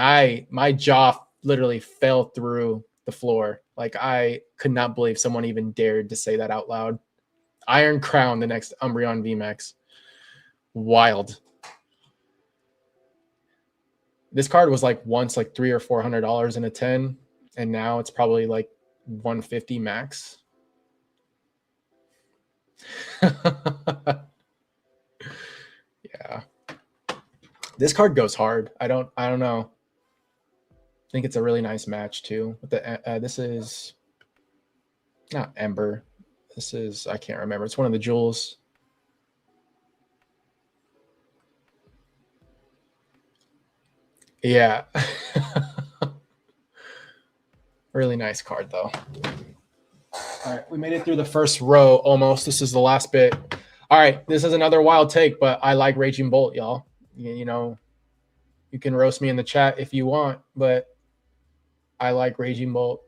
my jaw literally fell through the floor. Like I could not believe someone even dared to say that out loud. Iron Crown, the next Umbreon VMAX. Wild. This card was like once like $300 or $400 in a 10, and now it's probably like 150 max. Yeah. This card goes hard. I don't know. I think it's a really nice match too. But this is not Ember. This is, I can't remember. It's one of the jewels. Yeah. Really nice card though. All right, we made it through the first row almost. This is the last bit. All right, this is another wild take, but I like Raging Bolt, y'all. You know, you can roast me in the chat if you want, but I like Raging Bolt.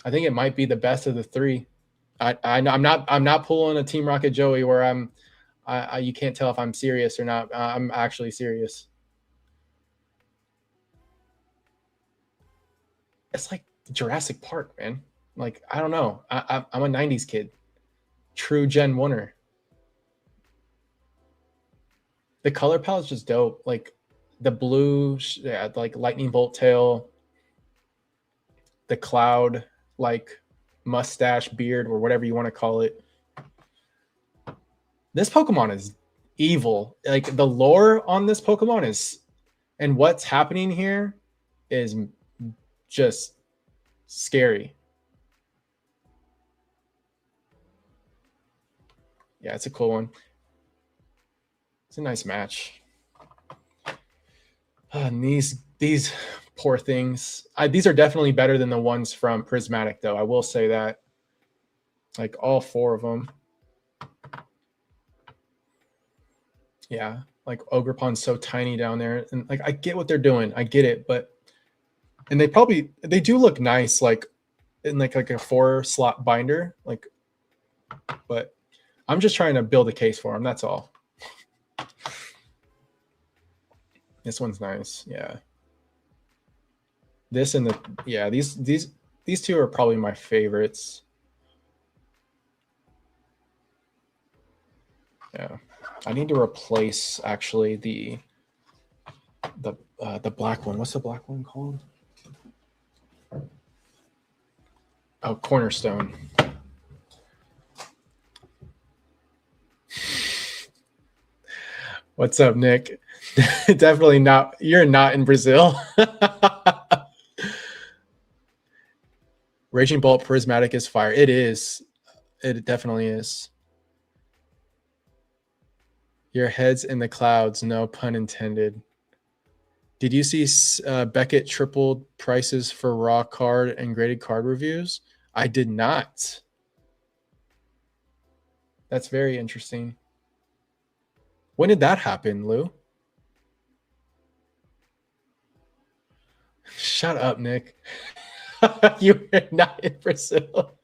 I think it might be the best of the 3. I'm not pulling a Team Rocket Joey where you can't tell if I'm serious or not. I'm actually serious. It's like Jurassic Park, man. Like, I don't know. I'm a 90s kid. True Gen 1er. The color palette's just dope. Like, the blue, like Lightning Bolt tail, the cloud, like mustache, beard, or whatever you want to call it. This Pokemon is evil. Like, the lore on this Pokemon is, and what's happening here is just scary. Yeah, it's a cool one. It's a nice match. And these poor things. These are definitely better than the ones from Prismatic, though. I will say that. Like all 4 of them. Yeah, like Ogerpon's so tiny down there, and like I get what they're doing. I get it, but and they do look nice, like in like a 4-slot binder, like. But I'm just trying to build a case for them. That's all. This one's nice. Yeah. This and the yeah, these two are probably my favorites. Yeah. I need to replace actually the black one. What's the black one called? Oh, Cornerstone. What's up, Nick? Definitely not. You're not in Brazil. Raging Bolt Prismatic is fire. It is. It definitely is. Your head's in the clouds. No pun intended. Did you see Beckett tripled prices for raw card and graded card reviews? I did not. That's very interesting. When did that happen, Lou? Shut up, Nick. You are not in Brazil.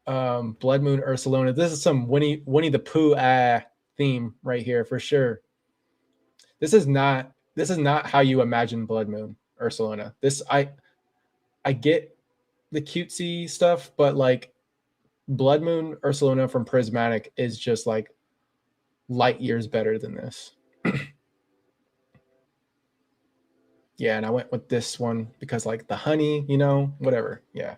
Blood Moon Ursaluna. This is some Winnie the Pooh theme right here for sure. This is not how you imagine Blood Moon Ursaluna. This I get the cutesy stuff, but like Blood Moon Ursaluna from Prismatic is just like light years better than this. Yeah, and I went with this one because like the honey, you know, whatever. Yeah.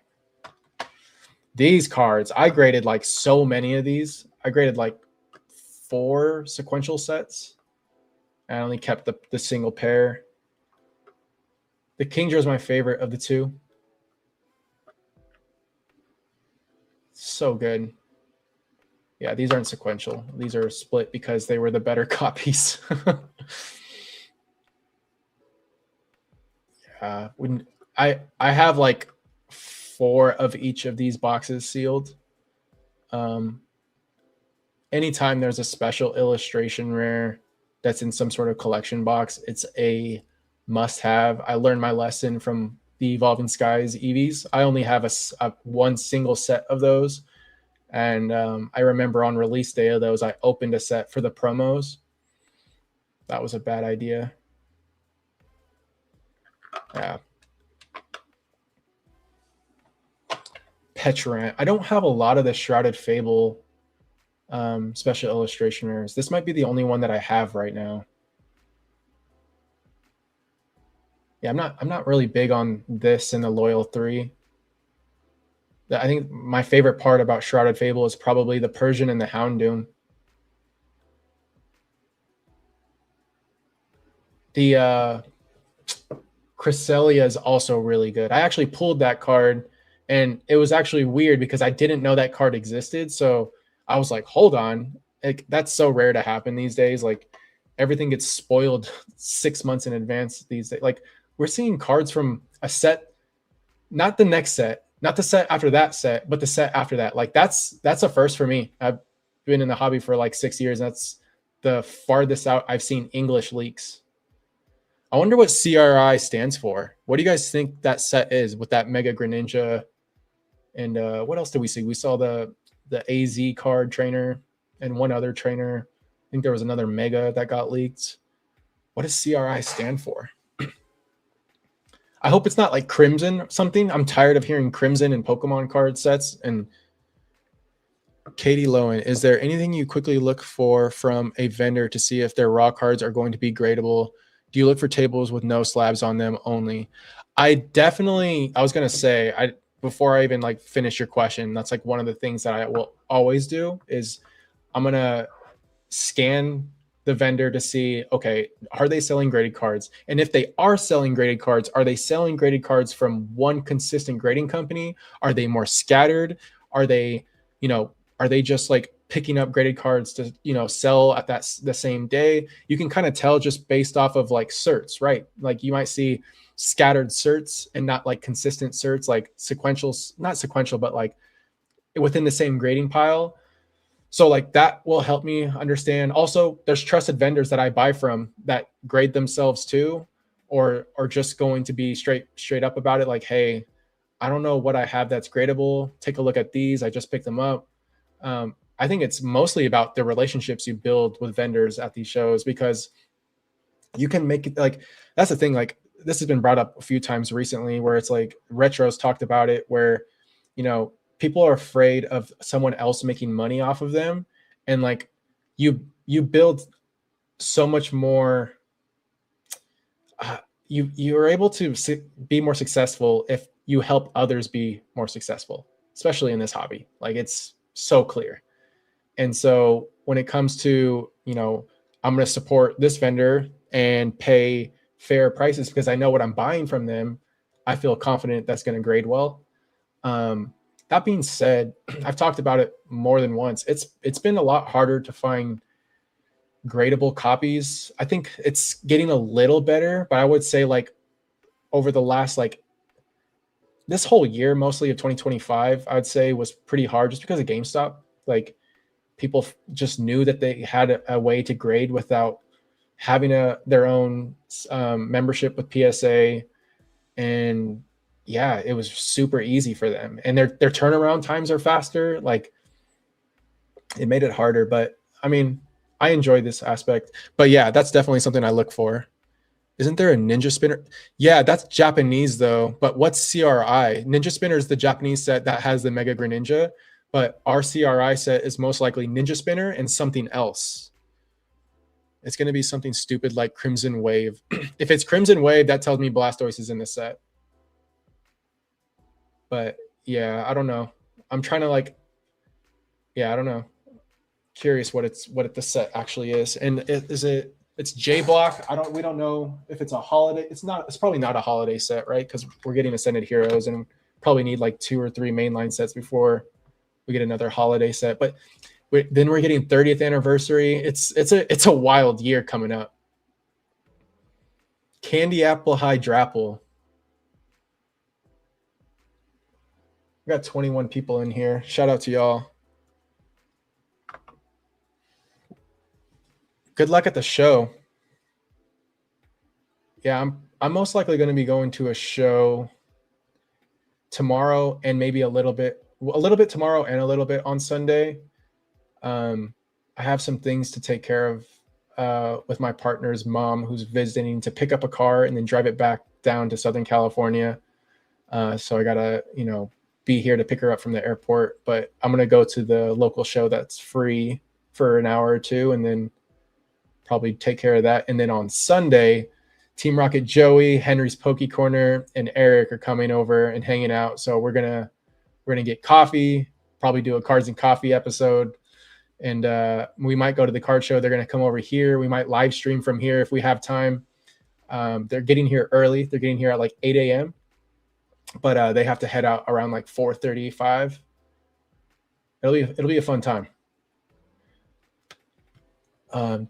These cards, I graded like so many of these. I graded like 4 sequential sets. I only kept the single pair. The Kingdra is my favorite of the two. So good. Yeah, these aren't sequential. These are split because they were the better copies. When I have like 4 of each of these boxes sealed. Anytime there's a special illustration rare that's in some sort of collection box, it's a must-have. I learned my lesson from the Evolving Skies EVs. I only have a one single set of those, and I remember on release day of those, I opened a set for the promos. That was a bad idea. Yeah. Petrant. I don't have a lot of the Shrouded Fable special illustration rares. This might be the only one that I have right now. Yeah, I'm not really big on this and the Loyal 3. I think my favorite part about Shrouded Fable is probably the Persian and the Houndoom. The Cresselia is also really good. I actually pulled that card, and it was actually weird because I didn't know that card existed. So I was like, hold on. Like, that's so rare to happen these days. Like, everything gets spoiled 6 months in advance these days. Like, we're seeing cards from a set, not the next set, not the set after that set, but the set after that. Like, that's a first for me. I've been in the hobby for like 6 years. That's the farthest out I've seen English leaks. I wonder what CRI stands for. What do you guys think that set is with that Mega Greninja? And what else did we see? We saw the AZ card trainer and one other trainer. I think there was another Mega that got leaked. What does CRI stand for? I hope it's not like Crimson or something. I'm tired of hearing Crimson in Pokemon card sets. And Katie Lowen, is there anything you quickly look for from a vendor to see if their raw cards are going to be gradable? Do you look for tables with no slabs on them only? I was going to say, before I even like finish your question, that's like one of the things that I will always do is I'm going to scan the vendor to see, okay, are they selling graded cards? And if they are selling graded cards, are they selling graded cards from one consistent grading company? Are they more scattered? Are they just like picking up graded cards to, sell at the same day? You can kind of tell just based off of like certs, right? Like you might see scattered certs and not like consistent certs, like not sequential, but like within the same grading pile. So like that will help me understand. Also, there's trusted vendors that I buy from that grade themselves too, or just going to be straight up about it. Like, hey, I don't know what I have that's gradable. Take a look at these. I just picked them up. I think it's mostly about the relationships you build with vendors at these shows, because you can make it like, that's the thing. Like this has been brought up a few times recently, where it's like retros talked about it, where, you know, people are afraid of someone else making money off of them, and like you build so much more. You are able to be more successful if you help others be more successful, especially in this hobby. Like, it's so clear. And so when it comes to, you know, I'm going to support this vendor and pay fair prices because I know what I'm buying from them, I feel confident that's going to grade well. That being said, I've talked about it more than once. It's been a lot harder to find gradable copies. I think it's getting a little better, but I would say like over the last, like, this whole year, mostly of 2025, I'd say was pretty hard just because of GameStop. Like, people just knew that they had a way to grade without having their own membership with PSA. And yeah, it was super easy for them. And their turnaround times are faster. Like, it made it harder, but I mean, I enjoy this aspect. But yeah, that's definitely something I look for. Isn't there a Ninja Spinner? Yeah, that's Japanese though. But what's CRI? Ninja Spinner is the Japanese set that has the Mega Greninja, but our CRI set is most likely Ninja Spinner and something else. It's going to be something stupid like Crimson Wave. If it's Crimson Wave, that tells me Blastoise is in the set. But yeah, I don't know. I'm trying to like, yeah, I don't know. Curious what the set actually is. And it's J Block. We don't know if it's a holiday. It's probably not a holiday set, right? Because we're getting Ascended Heroes and probably need like 2 or 3 mainline sets before we get another holiday set. But then we're getting 30th anniversary. It's a wild year coming up. Candy Apple High Drapple. We got 21 people in here. Shout out to y'all. Good luck at the show. Yeah, I'm most likely going to be going to a show tomorrow and maybe a little bit tomorrow and a little bit on Sunday. I have some things to take care of with my partner's mom, who's visiting, to pick up a car and then drive it back down to Southern California. So I gotta, be here to pick her up from the airport. But I'm gonna go to the local show that's free for an hour or two, and then probably take care of that. And then on Sunday, Team Rocket Joey, Henry's Poke Corner, and Eric are coming over and hanging out. So we're gonna get coffee, probably do a cards and coffee episode. And we might go to the card show. They're going to come over here. We might live stream from here if we have time. They're getting here early. They're getting here at like 8 a.m. But they have to head out around like 4:35. It'll be a fun time.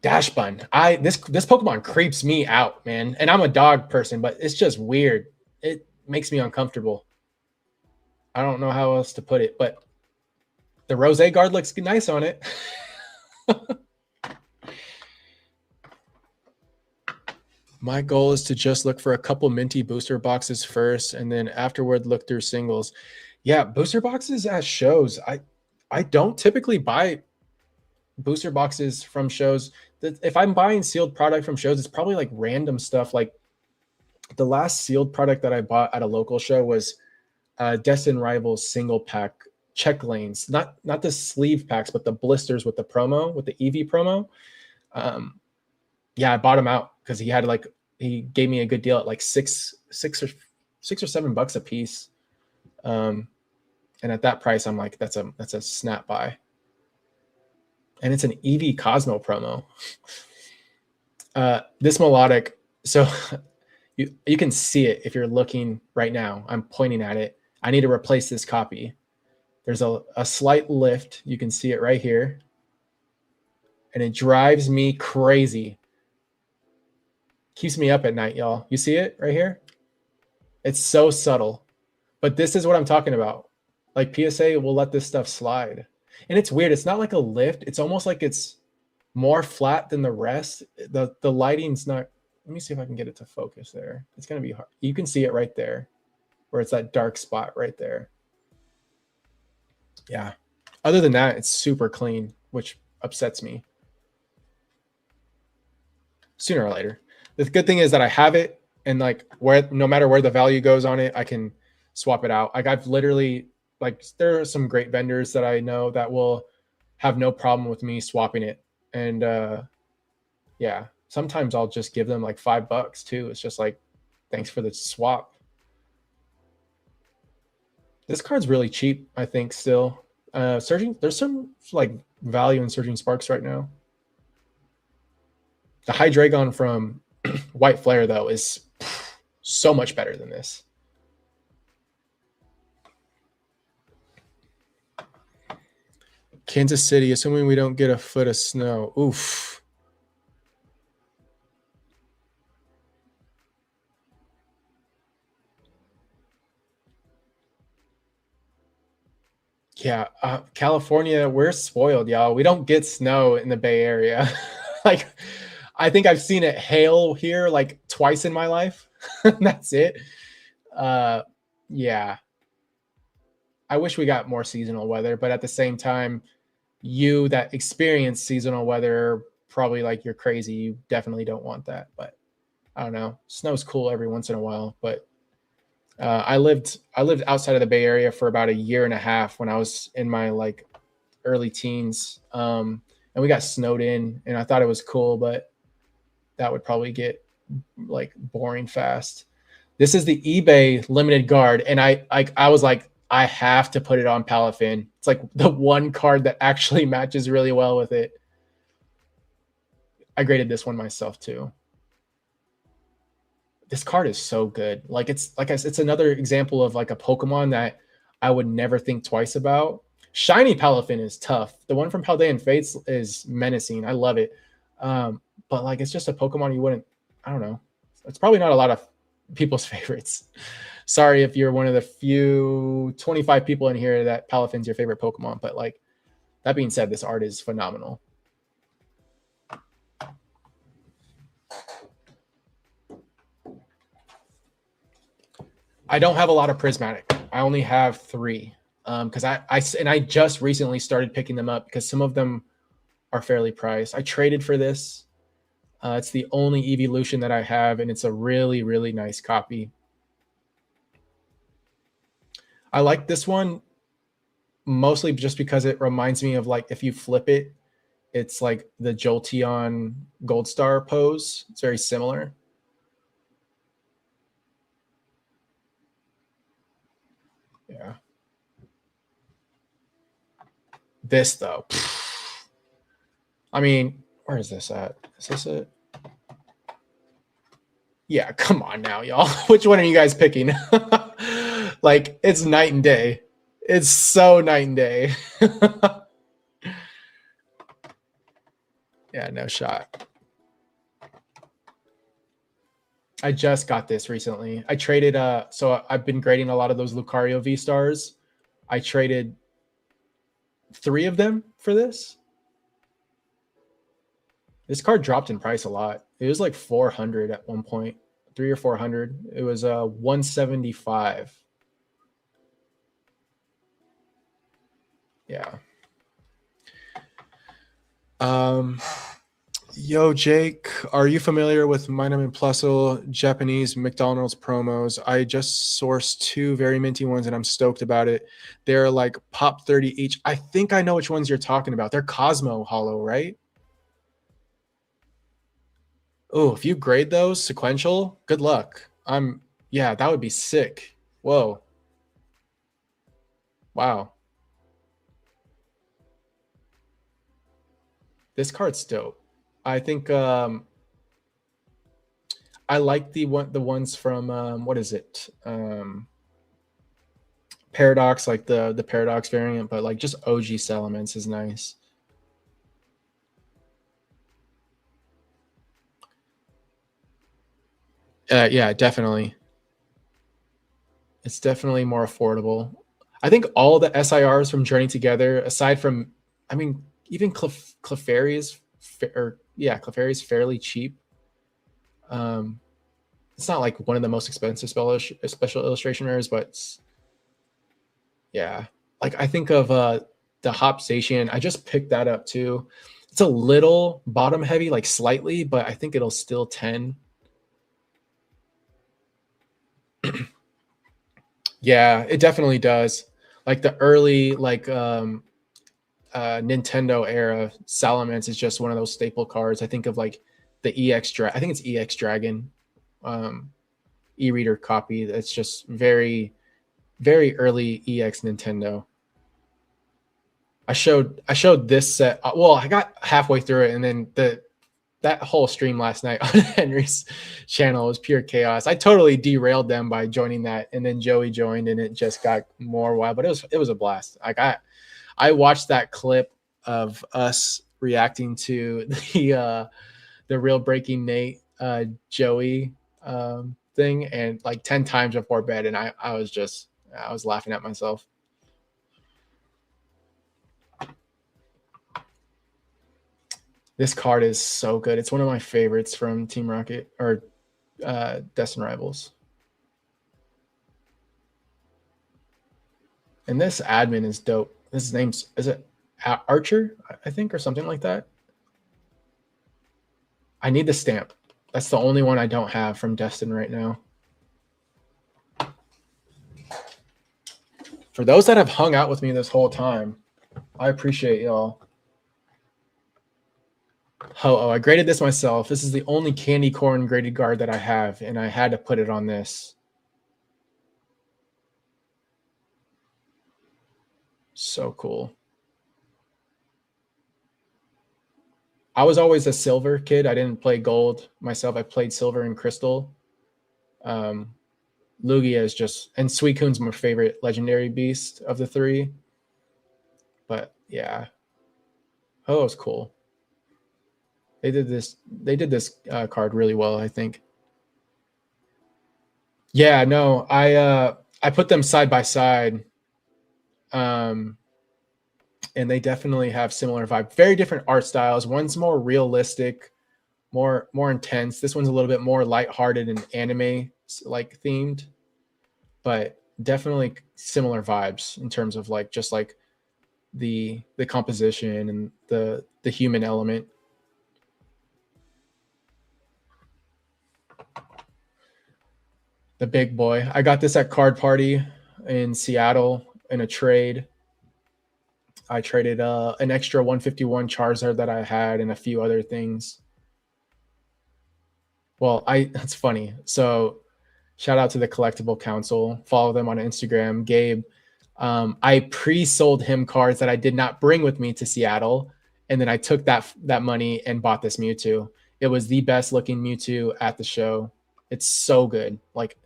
Dash Bun. This Pokemon creeps me out, man. And I'm a dog person, but it's just weird. It makes me uncomfortable. I don't know how else to put it, but the Rose guard looks nice on it. My goal is to just look for a couple minty booster boxes first, and then afterward look through singles. Yeah, booster boxes at shows. I don't typically buy booster boxes from shows. If I'm buying sealed product from shows, it's probably like random stuff. Like the last sealed product that I bought at a local show was Destin Rivals single pack check lanes, not the sleeve packs, but the blisters with the promo, with the EV promo. Yeah, I bought him out because he gave me a good deal at like six or $7 a piece. And at that price, I'm like, that's a snap buy. And it's an EV Cosmo promo. This melodic, so you can see it if you're looking right now. I'm pointing at it. I need to replace this copy. There's a slight lift. You can see it right here. And it drives me crazy. Keeps me up at night, y'all. You see it right here? It's so subtle. But this is what I'm talking about. Like, PSA will let this stuff slide. And it's weird. It's not like a lift. It's almost like it's more flat than the rest. The lighting's not... Let me see if I can get it to focus there. It's going to be hard. You can see it right there, where it's that dark spot right there. Yeah. Other than that, it's super clean, which upsets me. Sooner or later. The good thing is that I have it, and like where no matter where the value goes on it, I can swap it out. Like I've literally like there are some great vendors that I know that will have no problem with me swapping it. And yeah, sometimes I'll just give them like $5 too. It's just like thanks for the swap. This card's really cheap, I think, still. Surging, there's some like value in Surging Sparks right now. The Hydreigon from White Flare, though, is so much better than this. Kansas City, assuming we don't get a foot of snow. Oof. Yeah, California, we're spoiled, y'all. We don't get snow in the Bay Area. Like, I think I've seen it hail here like twice in my life. That's it. Yeah. I wish we got more seasonal weather, but at the same time, you that experience seasonal weather probably like you're crazy. You definitely don't want that. But I don't know. Snow's cool every once in a while, but I lived outside of the Bay Area for about a year and a half when I was in my like early teens, and we got snowed in, and I thought it was cool, but that would probably get like boring fast. This is the eBay limited guard, and I was like, I have to put it on Palafin. It's like the one card that actually matches really well with it. I graded this one myself too. This card is so good. Like it's like it's another example of like a Pokemon that I would never think twice about. Shiny Palafin is tough. The one from Paldean Fates is menacing. I love it. But like it's just a Pokemon you wouldn't. I don't know. It's probably not a lot of people's favorites. Sorry if you're one of the few 25 people in here that Palafin's your favorite Pokemon. But like that being said, this art is phenomenal. I don't have a lot of prismatic. I only have 3 because I just recently started picking them up because some of them are fairly priced. I traded for this. It's the only evolution that I have, and it's a really, really nice copy. I like this one mostly just because it reminds me of like if you flip it, it's like the Jolteon Gold Star pose. It's very similar. Yeah. This though, I mean, where is this at? Is this it? Yeah, come on now, y'all. Which one are you guys picking? Like, it's night and day. It's so night and day. Yeah, no shot. I just got this recently. I traded so I've been grading a lot of those Lucario V stars. I traded 3 of them for this. This card dropped in price a lot. It was like 400 at one point, 3 or 400. It was 175. Yeah. Yo, Jake, are you familiar with Minam and Plusle Japanese McDonald's promos? I just sourced 2 very minty ones and I'm stoked about it. They're like pop 30 each. I think I know which ones you're talking about. They're Cosmo Hollow, right? Oh, if you grade those sequential, good luck. Yeah, that would be sick. Whoa. Wow. This card's dope. I think I like the ones from what is it? Paradox, like the Paradox variant, but like just OG Salamence is nice. Yeah, definitely. It's definitely more affordable. I think all the SIRs from Journey Together, aside from, I mean, even Clefairy is, Clefairy is fairly cheap. It's not like one of the most expensive special illustration rares, but yeah. Like I think of the Hop Station. I just picked that up too. It's a little bottom heavy, like slightly, but I think it'll still 10. Yeah, it definitely does. Like the early Nintendo era, Salamence is just one of those staple cards. I think of like the I think it's EX Dragon um, e-reader copy. That's just very very early EX Nintendo. I showed this set. Well, I got halfway through it, and then that whole stream last night on Henry's channel was pure chaos. I totally derailed them by joining that, and then Joey joined, and it just got more wild. But it was a blast. Like I watched that clip of us reacting to the real Breaking Nate Joey thing, and like 10 times before bed, and I was laughing at myself. This card is so good. It's one of my favorites from Team Rocket or Destin Rivals. And this admin is dope. His name's is it Archer, I think, or something like that. I need the stamp. That's the only one I don't have from Destin right now. For those that have hung out with me this whole time, I appreciate y'all. Oh, I graded this myself. This is the only candy corn graded guard that I have, and I had to put it on this. So cool. I was always a silver kid. I didn't play gold myself. I played silver and crystal. Lugia is just, and Suicune's my favorite legendary beast of the three. But yeah. Oh, it's cool. They did this card really well, I think. Yeah, no, I put them side by side. And they definitely have similar vibe. Very different art styles. One's more realistic, more intense. This one's a little bit more lighthearted and anime like themed, but definitely similar vibes in terms of like just like the composition and the human element. The big boy. I got this at Card Party in Seattle in a trade. I traded an extra 151 Charizard that I had and a few other things. Well, that's funny. So shout out to the Collectible Council. Follow them on Instagram. Gabe. I pre-sold him cards that I did not bring with me to Seattle, and then I took that money and bought this Mewtwo. It was the best looking Mewtwo at the show. It's so good, like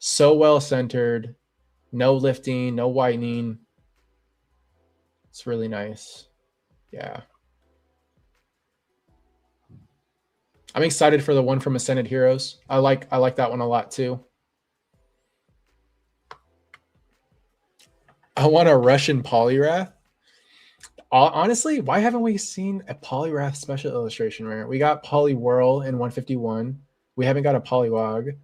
so well centered, no lifting, no whitening. It's really nice. Yeah. I'm excited for the one from Ascended Heroes. I like that one a lot too. I want a Russian Poliwrath. Honestly, why haven't we seen a Poliwrath special illustration rare? We got Poliwhirl in 151. We haven't got a Poliwag.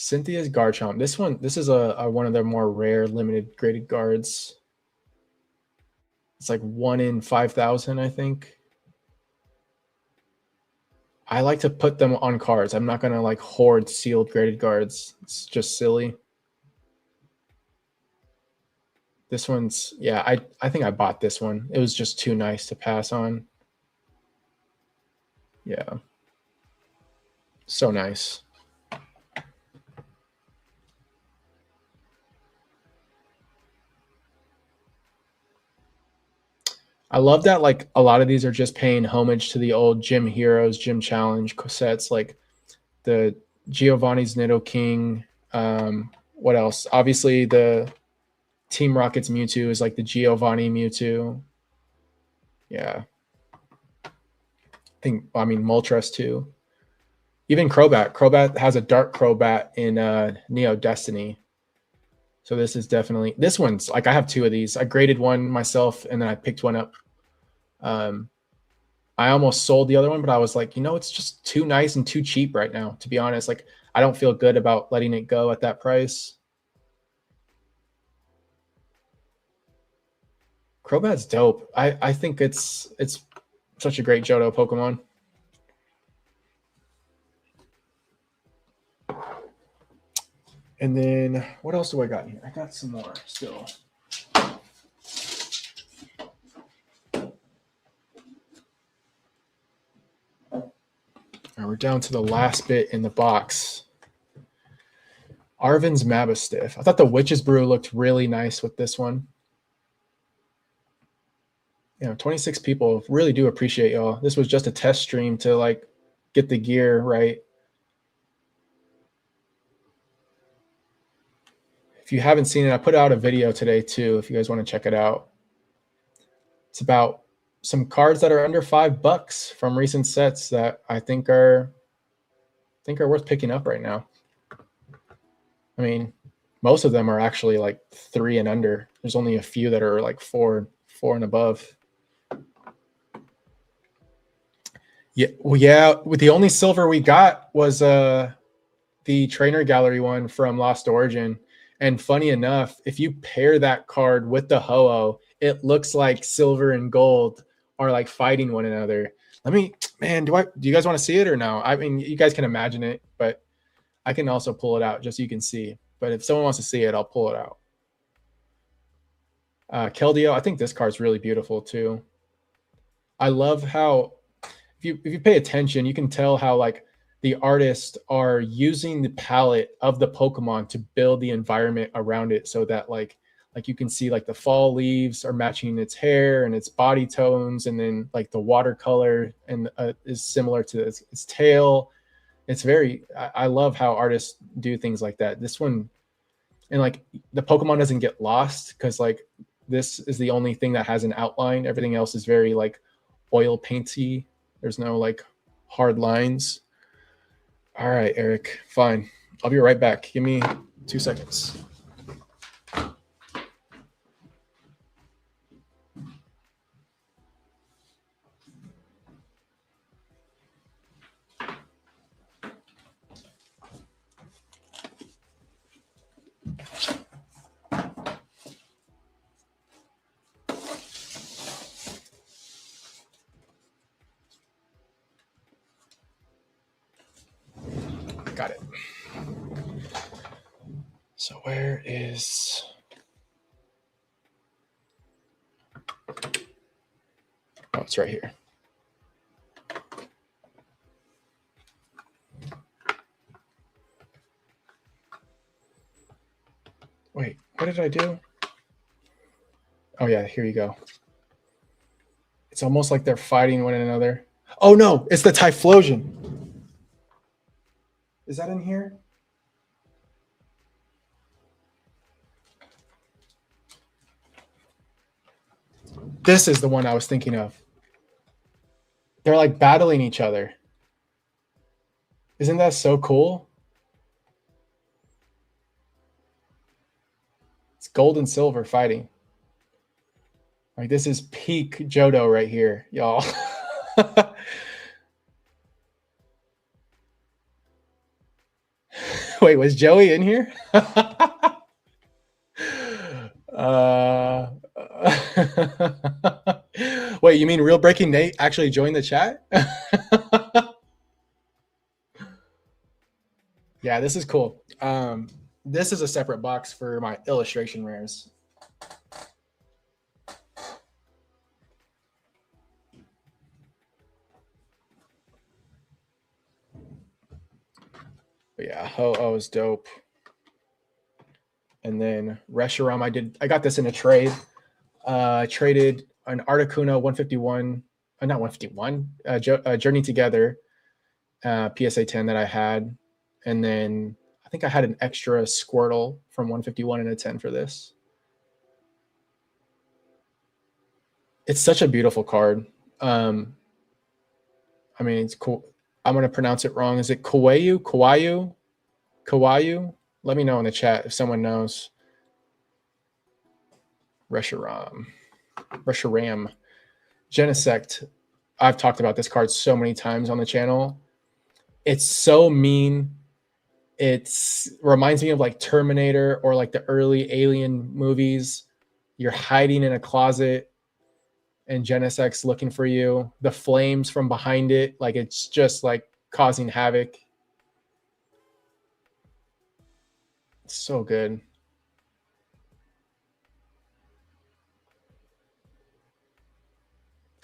Cynthia's Garchomp. This is a one of their more rare limited graded guards. It's like 1 in 5,000, I think. I like to put them on cards. I'm not gonna like hoard sealed graded guards. It's just silly. This one's, yeah, I think I bought this one. It was just too nice to pass on. Yeah. So nice. I love that like a lot of these are just paying homage to the old Gym Heroes, Gym Challenge sets, like the Giovanni's Nidoking. What else? Obviously the Team Rocket's Mewtwo is like the Giovanni Mewtwo. Yeah. I mean Moltres too. Even Crobat. Crobat has a Dark Crobat in Neo Destiny. So this is definitely, this one's like, I have two of these. I graded one myself and then I picked one up. I almost sold the other one, but I was like, it's just too nice and too cheap right now, to be honest. Like, I don't feel good about letting it go at that price. Crobat's dope. I think it's such a great Johto Pokemon. And then what else do I got here? I got some more still. All right, we're down to the last bit in the box. Arvin's Mabastiff. I thought the Witch's Brew looked really nice with this one. 26 people. Really do appreciate y'all. This was just a test stream to like get the gear right. If you haven't seen it, I put out a video today too, if you guys want to check it out. It's about some cards that are under $5 from recent sets that I think are worth picking up right now. I mean, most of them are actually like 3 and under. There's only a few that are like 4 and above. Yeah, well, yeah. With the only silver we got was the Trainer Gallery one from Lost Origin. And funny enough, if you pair that card with the Ho-Oh, it looks like silver and gold are like fighting one another. Man, do you guys want to see it or no? I mean, you guys can imagine it, but I can also pull it out just so you can see. But if someone wants to see it, I'll pull it out. Keldeo, I think this card's really beautiful too. I love how if you pay attention, you can tell how like the artists are using the palette of the Pokemon to build the environment around it so that like you can see like the fall leaves are matching its hair and its body tones, and then like the watercolor and is similar to its tail. It's very, I love how artists do things like that. This one, and like the Pokemon doesn't get lost because like this is the only thing that has an outline. Everything else is very like oil painty. There's no like hard lines. All right, Eric, fine. I'll be right back. Give me 2 seconds. Got it. So where is... Oh, it's right here. Wait, what did I do? Oh yeah, here you go. It's almost like they're fighting one another. Oh no, it's the Typhlosion. Is that in here? This is the one I was thinking of. They're like battling each other. Isn't that so cool? It's gold and silver fighting. Like this is peak Johto right here, y'all. Wait, was Joey in here? Wait, you mean Real Breaking Nate actually joined the chat? Yeah, this is cool. This is a separate box for my illustration rares. But yeah, Ho-Oh is dope. And then Reshiram, I got this in a trade. I traded an Articuno 151, not 151, Journey Together, PSA 10 that I had. And then I think I had an extra Squirtle from 151 and a 10 for this. It's such a beautiful card. I mean, it's cool. I'm going to pronounce it wrong. Is it Kawayu? Kawayu? Let me know in the chat if someone knows. Reshiram. Genesect. I've talked about this card so many times on the channel. It's so mean. It reminds me of like Terminator or like the early Alien movies. You're hiding in a closet and Genesect's looking for you. The flames from behind it, like it's just like causing havoc. So good.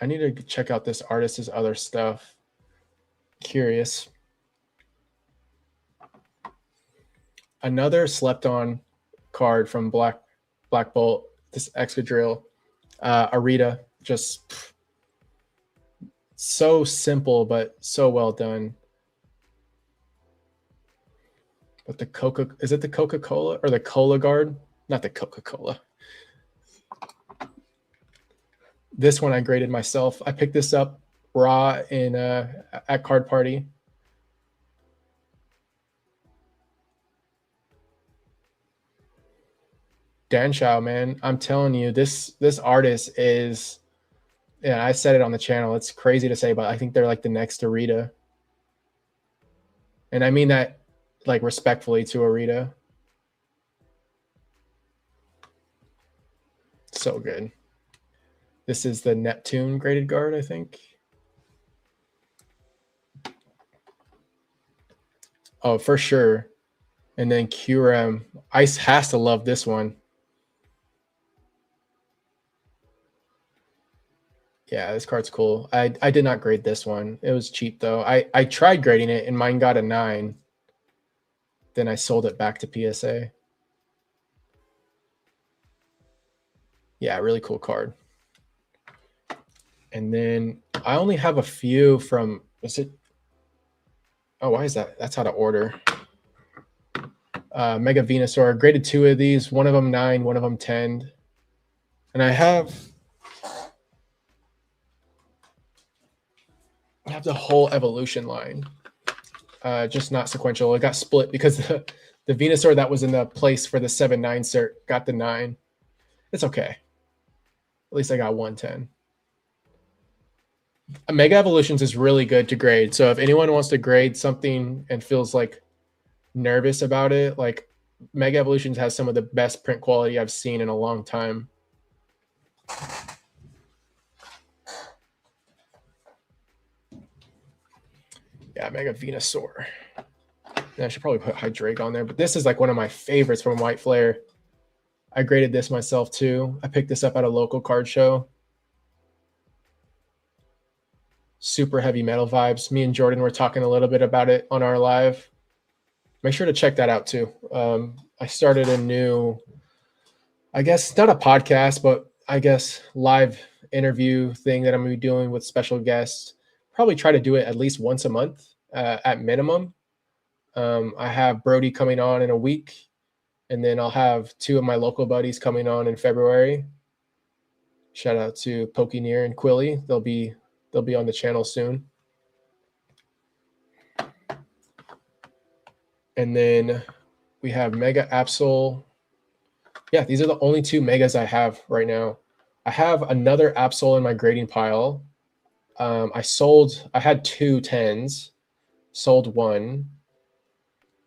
I need to check out this artist's other stuff. Curious. Another slept on card from Black Bolt, this Excadrill. Arita, just so simple, but so well done. But is it the Coca-Cola or the Cola Guard? Not the Coca-Cola. This one I graded myself. I picked this up raw in at Card Party. Dan Shao, man, I'm telling you, this artist is. Yeah, I said it on the channel. It's crazy to say, but I think they're like the next Arita. And I mean that like respectfully to Arita. So good. This is the Neptune graded guard, I think. Oh, for sure. And then QRM. Ice has to love this one. Yeah, this card's cool. I did not grade this one. It was cheap though. I tried grading it and mine got a 9. Then I sold it back to PSA. Yeah, really cool card. And then I only have a few from, is it? Oh, why is that? That's out of order. Mega Venusaur, graded 2 of these, one of them 9, one of them 10. And I have the whole evolution line, just not sequential. It got split because the Venusaur that was in the place for the 7-9 cert got the 9. It's okay. At least I got 110. Mega Evolutions is really good to grade. So if anyone wants to grade something and feels like nervous about it, like Mega Evolutions has some of the best print quality I've seen in a long time. Yeah, Mega Venusaur. I should probably put Hydrake on there, but this is like one of my favorites from White Flare. I graded this myself too. I picked this up at a local card show. Super heavy metal vibes. Me and Jordan were talking a little bit about it on our live. Make sure to check that out too. I started a new, I guess not a podcast, but I guess live interview thing that I'm going to be doing with special guests. Probably try to do it at least once a month at minimum. I have Brody coming on in a week, and then I'll have 2 of my local buddies coming on in February. Shout out to Pokeneer and Quilly. They'll be on the channel soon. And then we have Mega Absol. Yeah, these are the only 2 megas I have right now. I have another Absol in my grading pile. I had 2 10s, sold 1.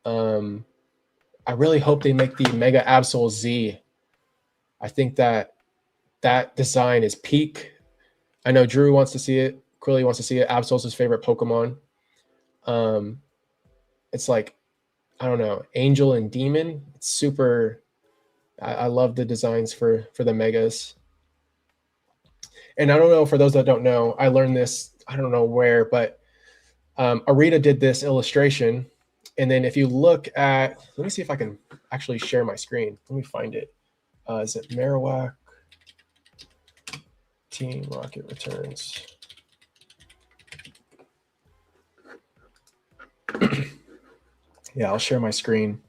I really hope they make the Mega Absol Z. I think that design is peak. I know Drew wants to see it. Quilly wants to see it. Absol's his favorite Pokemon. It's like, I don't know, Angel and Demon. It's super. I love the designs for the Megas. And I don't know, for those that don't know, I learned this, I don't know where, but Arita did this illustration. And then if you look at, let me see if I can actually share my screen. Let me find it. Is it Marowak? Team Rocket Returns. Yeah, I'll share my screen.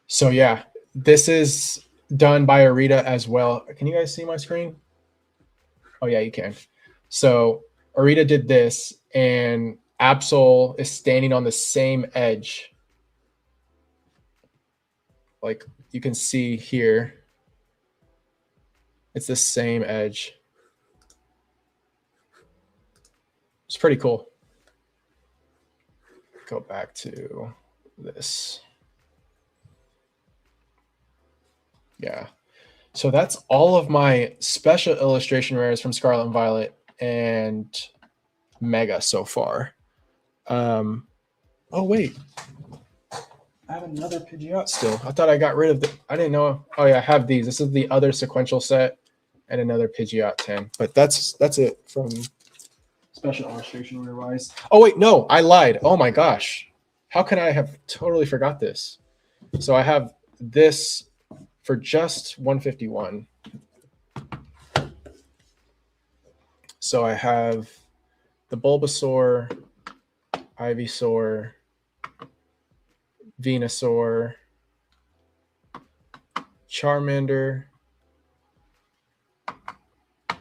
So yeah, this is done by Arita as well. Can you guys see my screen? Oh yeah, you can. So Arita did this, and Absol is standing on the same edge. Like you can see here, it's the same edge. It's pretty cool. Go back to this. Yeah. So that's all of my special illustration rares from Scarlet and Violet. and Mega so far. Oh wait, I have another Pidgeot still. I thought I got rid of the. I didn't know. Oh yeah, I have these. This is the other sequential set and another Pidgeot 10. But that's it from special illustration wise. Oh wait, no, I lied. Oh my gosh, how can I have totally forgot this? So I have this for just 151. So I have the Bulbasaur, Ivysaur, Venusaur, Charmander,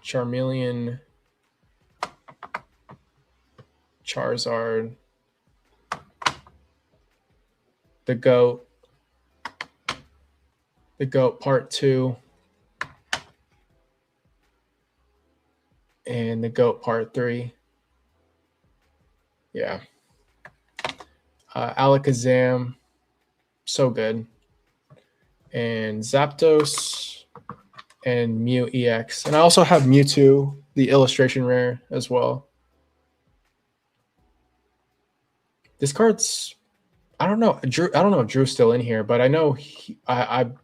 Charmeleon, Charizard, the Goat Part 2, and the Goat Part 3. Yeah. Alakazam, so good. And Zapdos and Mew EX. And I also have Mewtwo, the illustration rare as well. This card's, I don't know. Drew, I don't know if Drew's still in here, but I know him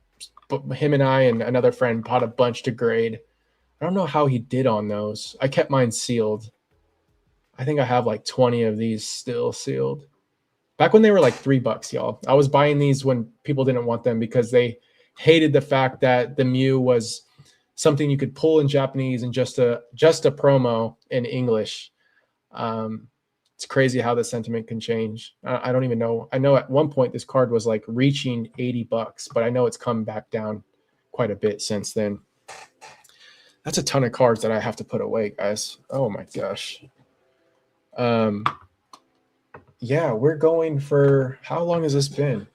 and I and another friend bought a bunch to grade. I don't know how he did on those. I kept mine sealed. I think I have like 20 of these still sealed. Back when they were like $3, y'all. I was buying these when people didn't want them because they hated the fact that the Mew was something you could pull in Japanese and just a promo in English. It's crazy how the sentiment can change. I don't even know. I know at one point this card was like reaching $80, but I know it's come back down quite a bit since then. That's a ton of cards that I have to put away, guys. Oh my gosh. Yeah, we're going for, how long has this been?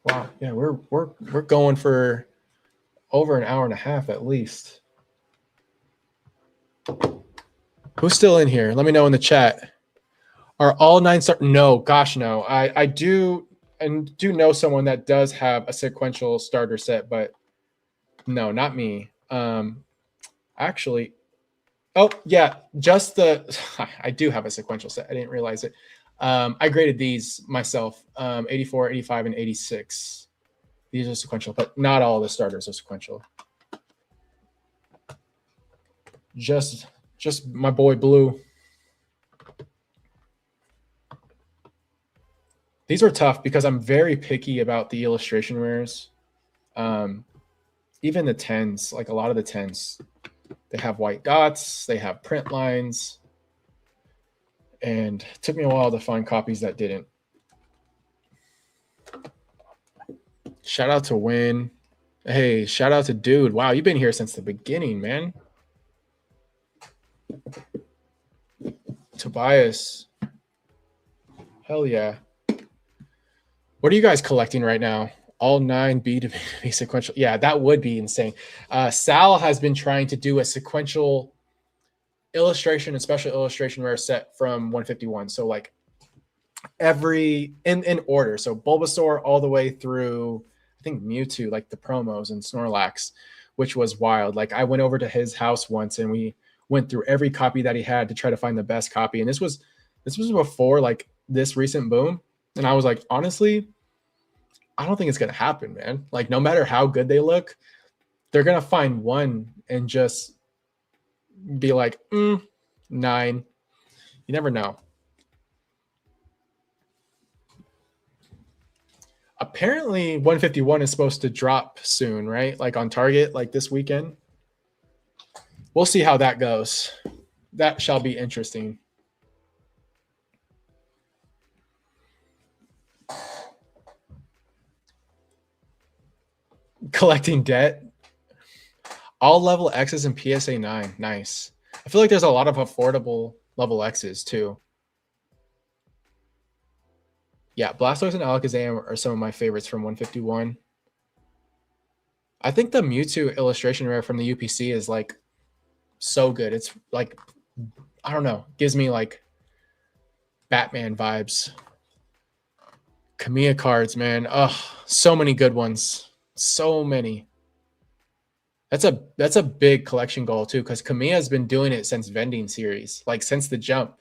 Wow. Yeah, we're going for over an hour and a half at least. Who's still in here? Let me know in the chat. Are all 9 start? No, gosh, no. I do know someone that does have a sequential starter set, but no, not me. Actually, oh yeah, just the. I do have a sequential set. I didn't realize it. I graded these myself. 84, 85, and 86. These are sequential, but not all the starters are sequential. Just my boy Blue. These are tough because I'm very picky about the illustration rares. Even the 10s, like a lot of the 10s, they have white dots, they have print lines, and it took me a while to find copies that didn't. Shout out to Win. Hey, shout out to Dude. Wow, you've been here since the beginning, man. Tobias. Hell yeah. What are you guys collecting right now? All 9 B to B sequential. Yeah, that would be insane. Sal has been trying to do a sequential illustration and special illustration rare set from 151. So like every in order. So Bulbasaur all the way through, I think Mewtwo, like the promos and Snorlax, which was wild. Like I went over to his house once and we went through every copy that he had to try to find the best copy. And this was before like this recent boom. And I was like, honestly, I don't think it's going to happen, man. Like no matter how good they look, they're going to find one and just be like, 9. You never know. Apparently 151 is supposed to drop soon, right? Like on Target, like this weekend. We'll see how that goes. That shall be interesting. Collecting debt. All level X's and PSA 9. Nice. I feel like there's a lot of affordable level X's too. Yeah, Blastoise and Alakazam are some of my favorites from 151. I think the Mewtwo illustration rare from the UPC is like so good. It's like, I don't know, gives me like Batman vibes. Kamiya cards, man. Oh, so many good ones. So many. That's a big collection goal too, because Kamiya has been doing it since vending series, like since the jump.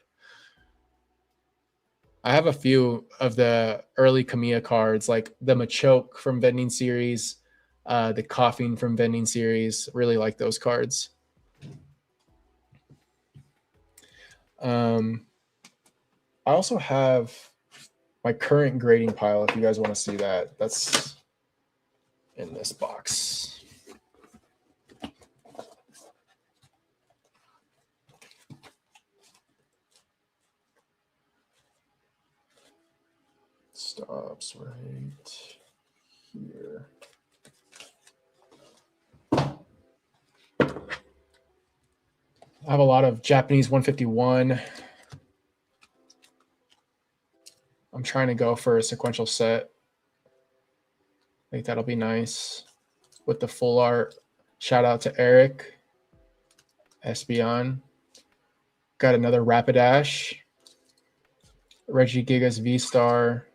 I have a few of the early Kamiya cards, like the Machoke from vending series, the Coughing from vending series. Really like those cards. I also have my current grading pile. If you guys want to see that, that's in this box. Stops right here. I have a lot of Japanese 151. I'm trying to go for a sequential set. I think that'll be nice with the full art. Shout out to Eric Espion. Got another Rapidash. Reggie Gigas V-Star.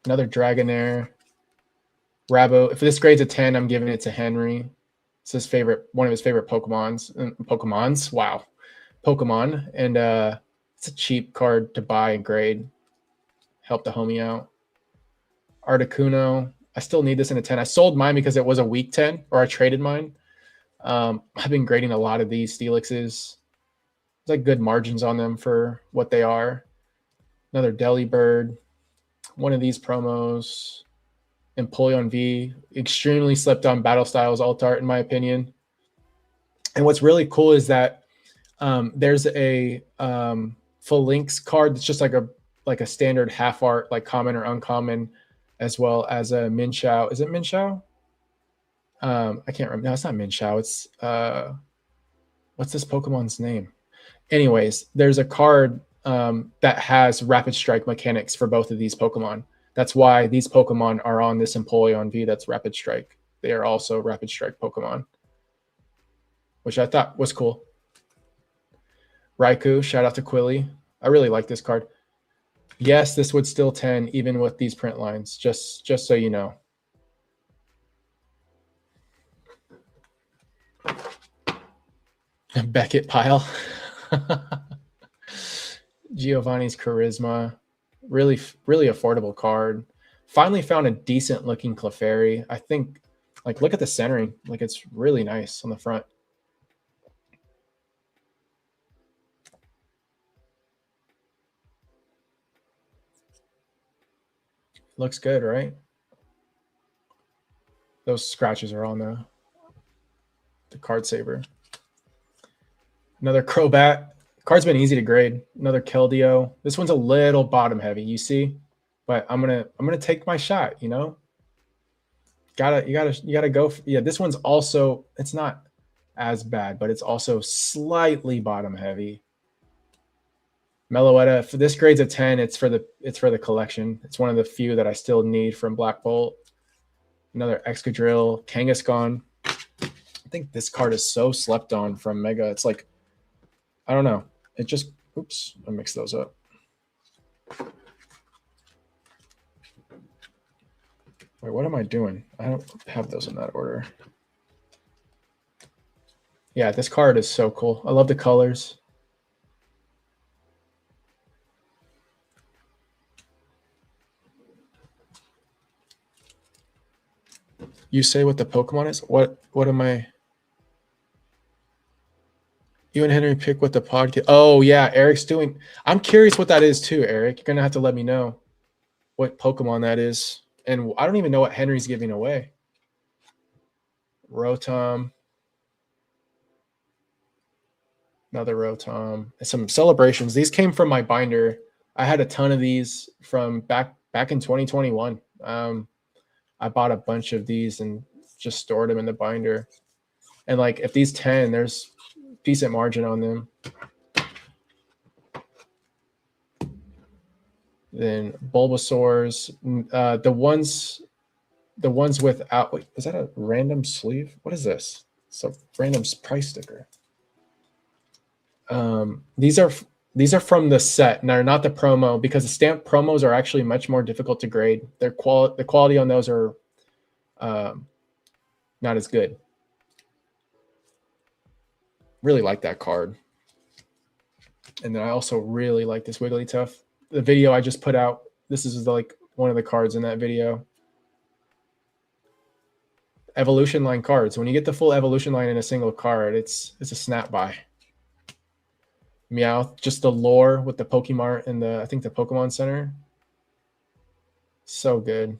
Another Dragonair. Rabo. If this grade's a 10, I'm giving it to Henry. It's his favorite, one of his favorite Pokemons. Wow. Pokemon. And it's a cheap card to buy and grade. Help the homie out. Articuno. I still need this in a 10. I sold mine because it was a weak 10, or I traded mine. I've been grading a lot of these Steelixes. There's like good margins on them for what they are. Another Delibird. One of these promos. Empoleon V. Extremely slept on Battle Styles alt art, in my opinion. And what's really cool is that there's a full links card that's just like a standard half art, like common or uncommon, as well as a Minshao. Is it Minshao? I can't remember. No, it's not Minshao. It's what's this Pokemon's name? Anyways, there's a card that has Rapid Strike mechanics for both of these Pokemon. That's why these Pokemon are on this Empoleon V that's Rapid Strike. They are also Rapid Strike Pokemon, which I thought was cool. Raikou, shout out to Quilly. I really like this card. Yes, this would still 10 even with these print lines, just so you know. Beckett pile. Giovanni's Charisma. Really affordable card. Finally found a decent looking Clefairy. I think, like, look at the centering. Like, it's really nice on the front. Looks good, right? Those scratches are on the card saver. Another Crobat. Card's been easy to grade. Another Keldeo. This one's a little bottom heavy, you see, but I'm gonna take my shot. You know, you gotta go. Yeah, this one's also, it's not as bad, but it's also slightly bottom heavy. Meloetta. For this grade's a 10. It's for the collection. It's one of the few that I still need from Black Bolt. Another Excadrill. Kangaskhan. I think this card is so slept on from Mega. It's like, I don't know. It just, oops, I mixed those up. Wait, what am I doing? I don't have those in that order. Yeah, this card is so cool. I love the colors. You say what the Pokemon is? What am I? You and Henry pick what the podcast. Oh yeah, Eric's doing. I'm curious what that is too, Eric. You're gonna have to let me know what Pokemon that is, and I don't even know what Henry's giving away. Rotom, another Rotom, and some celebrations. These came from my binder. I had a ton of these from back in 2021. I bought a bunch of these and just stored them in the binder. And like, if these 10, there's decent margin on them. Then Bulbasaurs, the ones without. Wait, is that a random sleeve? What is this? It's a random price sticker. These are from the set, and they're not the promo, because the stamp promos are actually much more difficult to grade. The quality on those are not as good. Really like that card. And then I also really like this Wigglytuff. The video I just put out, this is like one of the cards in that video. Evolution line cards. When you get the full evolution line in a single card, it's a snap buy. Meowth, just the lore with the Pokemon and I think the Pokemon Center. So good.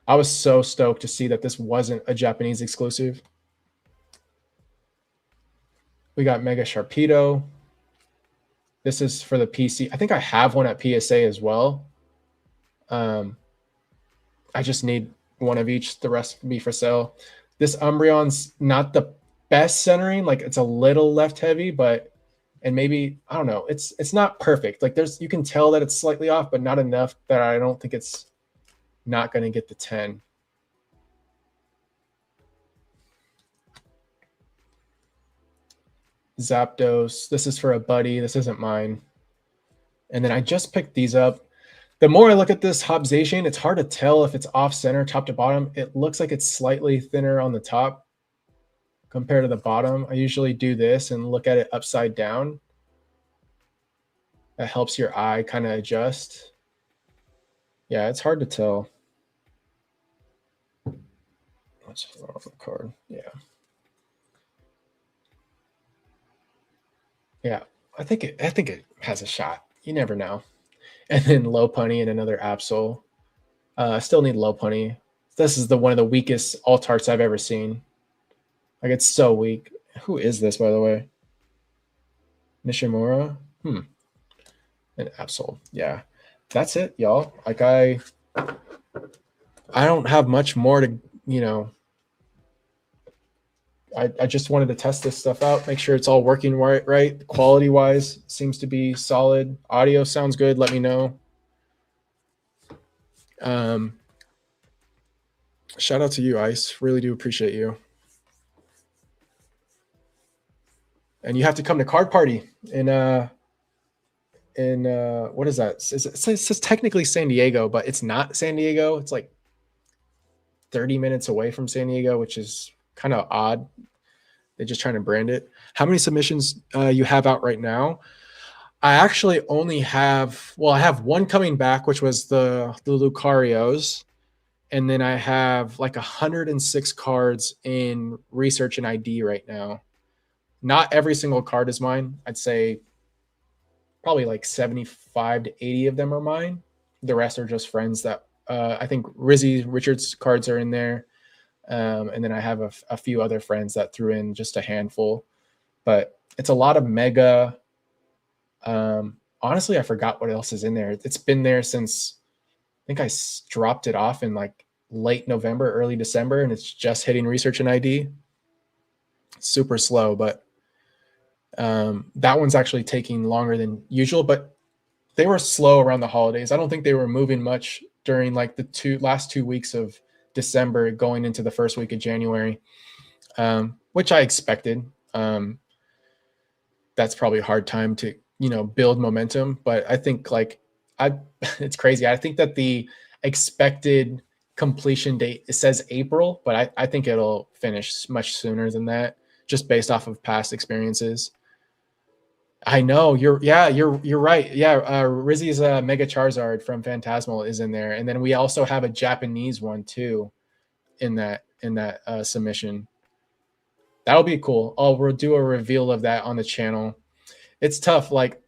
I was so stoked to see that this wasn't a Japanese exclusive. We got Mega Sharpedo. This is for the PC. I think I have one at PSA as well. I just need one of each. The rest will be for sale. This Umbreon's not the best centering. Like, it's a little left heavy, but and maybe, I don't know, it's not perfect. Like, you can tell that it's slightly off, but not enough that I don't think it's not going to get the 10. Zapdos. This is for a buddy. This isn't mine. And then I just picked these up. The more I look at this Hobzation, it's hard to tell if it's off center, top to bottom. It looks like it's slightly thinner on the top compared to the bottom. I usually do this and look at it upside down. That helps your eye kind of adjust. Yeah, it's hard to tell. Let's throw off the card. Yeah. Yeah, I think it has a shot. You never know. And then Lopunny and another Absol. I still need Lopunny. This is one of the weakest alt-arts I've ever seen. Like, it's so weak. Who is this, by the way? Nishimura? And Absol. Yeah. That's it, y'all. Like, I don't have much more to, I just wanted to test this stuff out, make sure it's all working right. Quality-wise, seems to be solid. Audio sounds good. Let me know. Shout out to you, Ice. Really do appreciate you. And you have to come to Card Party in what is that? It says technically San Diego, but it's not San Diego. It's like 30 minutes away from San Diego, which is kind of odd. They're just trying to brand it. How many submissions you have out right now? I actually only have, I have one coming back, which was the Lucarios. And then I have like 106 cards in research and ID right now. Not every single card is mine. I'd say probably like 75 to 80 of them are mine. The rest are just friends that I think Rizzy Richards cards are in there. And then I have a few other friends that threw in just a handful, but it's a lot of mega. Honestly, I forgot what else is in there. It's been there since I think I dropped it off in like late November, early December, and it's just hitting research and ID. It's super slow, but that one's actually taking longer than usual, but they were slow around the holidays. I don't think they were moving much during like the last 2 weeks of December going into the first week of January, which I expected. That's probably a hard time to, build momentum, but I think it's crazy. I think that the expected completion date, it says April, but I think it'll finish much sooner than that, just based off of past experiences. I know you're right. Yeah. Rizzy's Mega Charizard from Phantasmal is in there. And then we also have a Japanese one too in that submission. That'll be cool. We'll do a reveal of that on the channel. It's tough. Like,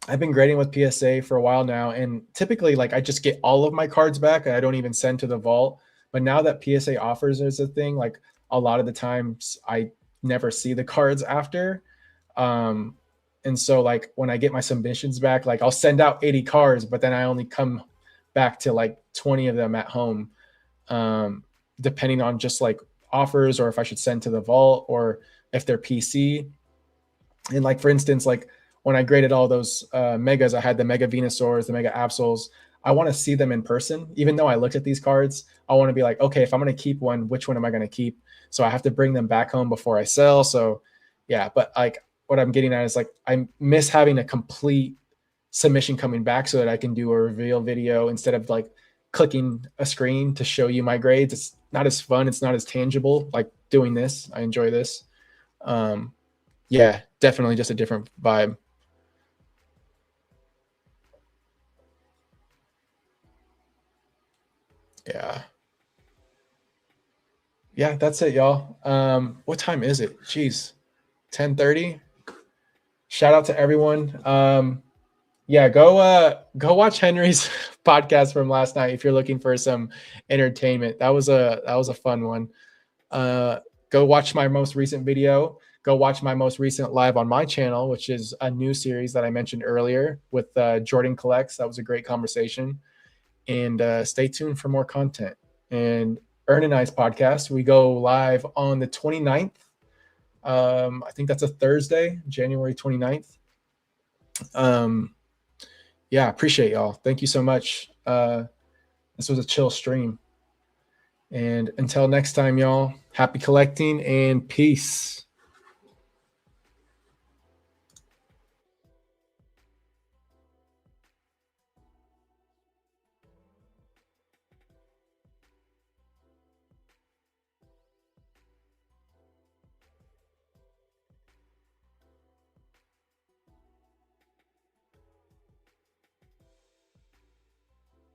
I've been grading with PSA for a while now, and typically I just get all of my cards back and I don't even send to the vault. But now that PSA offers is a thing, like a lot of the times I never see the cards after. And so when I get my submissions back, I'll send out 80 cards, but then I only come back to 20 of them at home, depending on just offers or if I should send to the vault or if they're PC. And for instance, when I graded all those megas, I had the Mega Venusaurs, the Mega Absols. I want to see them in person. Even though I looked at these cards, I want to be okay, if I'm going to keep one, which one am I going to keep? So I have to bring them back home before I sell. So yeah, but what I'm getting at is I miss having a complete submission coming back so that I can do a reveal video instead of clicking a screen to show you my grades. It's not as fun. It's not as tangible like doing this. I enjoy this. Yeah, definitely just a different vibe. Yeah. Yeah, that's it, y'all. What time is it? Jeez, 10:30. Shout out to everyone. Yeah, go watch Henry's podcast from last night if you're looking for some entertainment. That was a fun one. Uh, go watch my most recent video. Go watch my most recent live on my channel, which is a new series that I mentioned earlier with Jordan Collects. That was a great conversation. And stay tuned for more content. And Earn and I's podcast, we go live on the 29th. I think that's a Thursday, January 29th. Yeah, appreciate y'all. Thank you so much. This was a chill stream. And until next time, y'all, happy collecting and peace.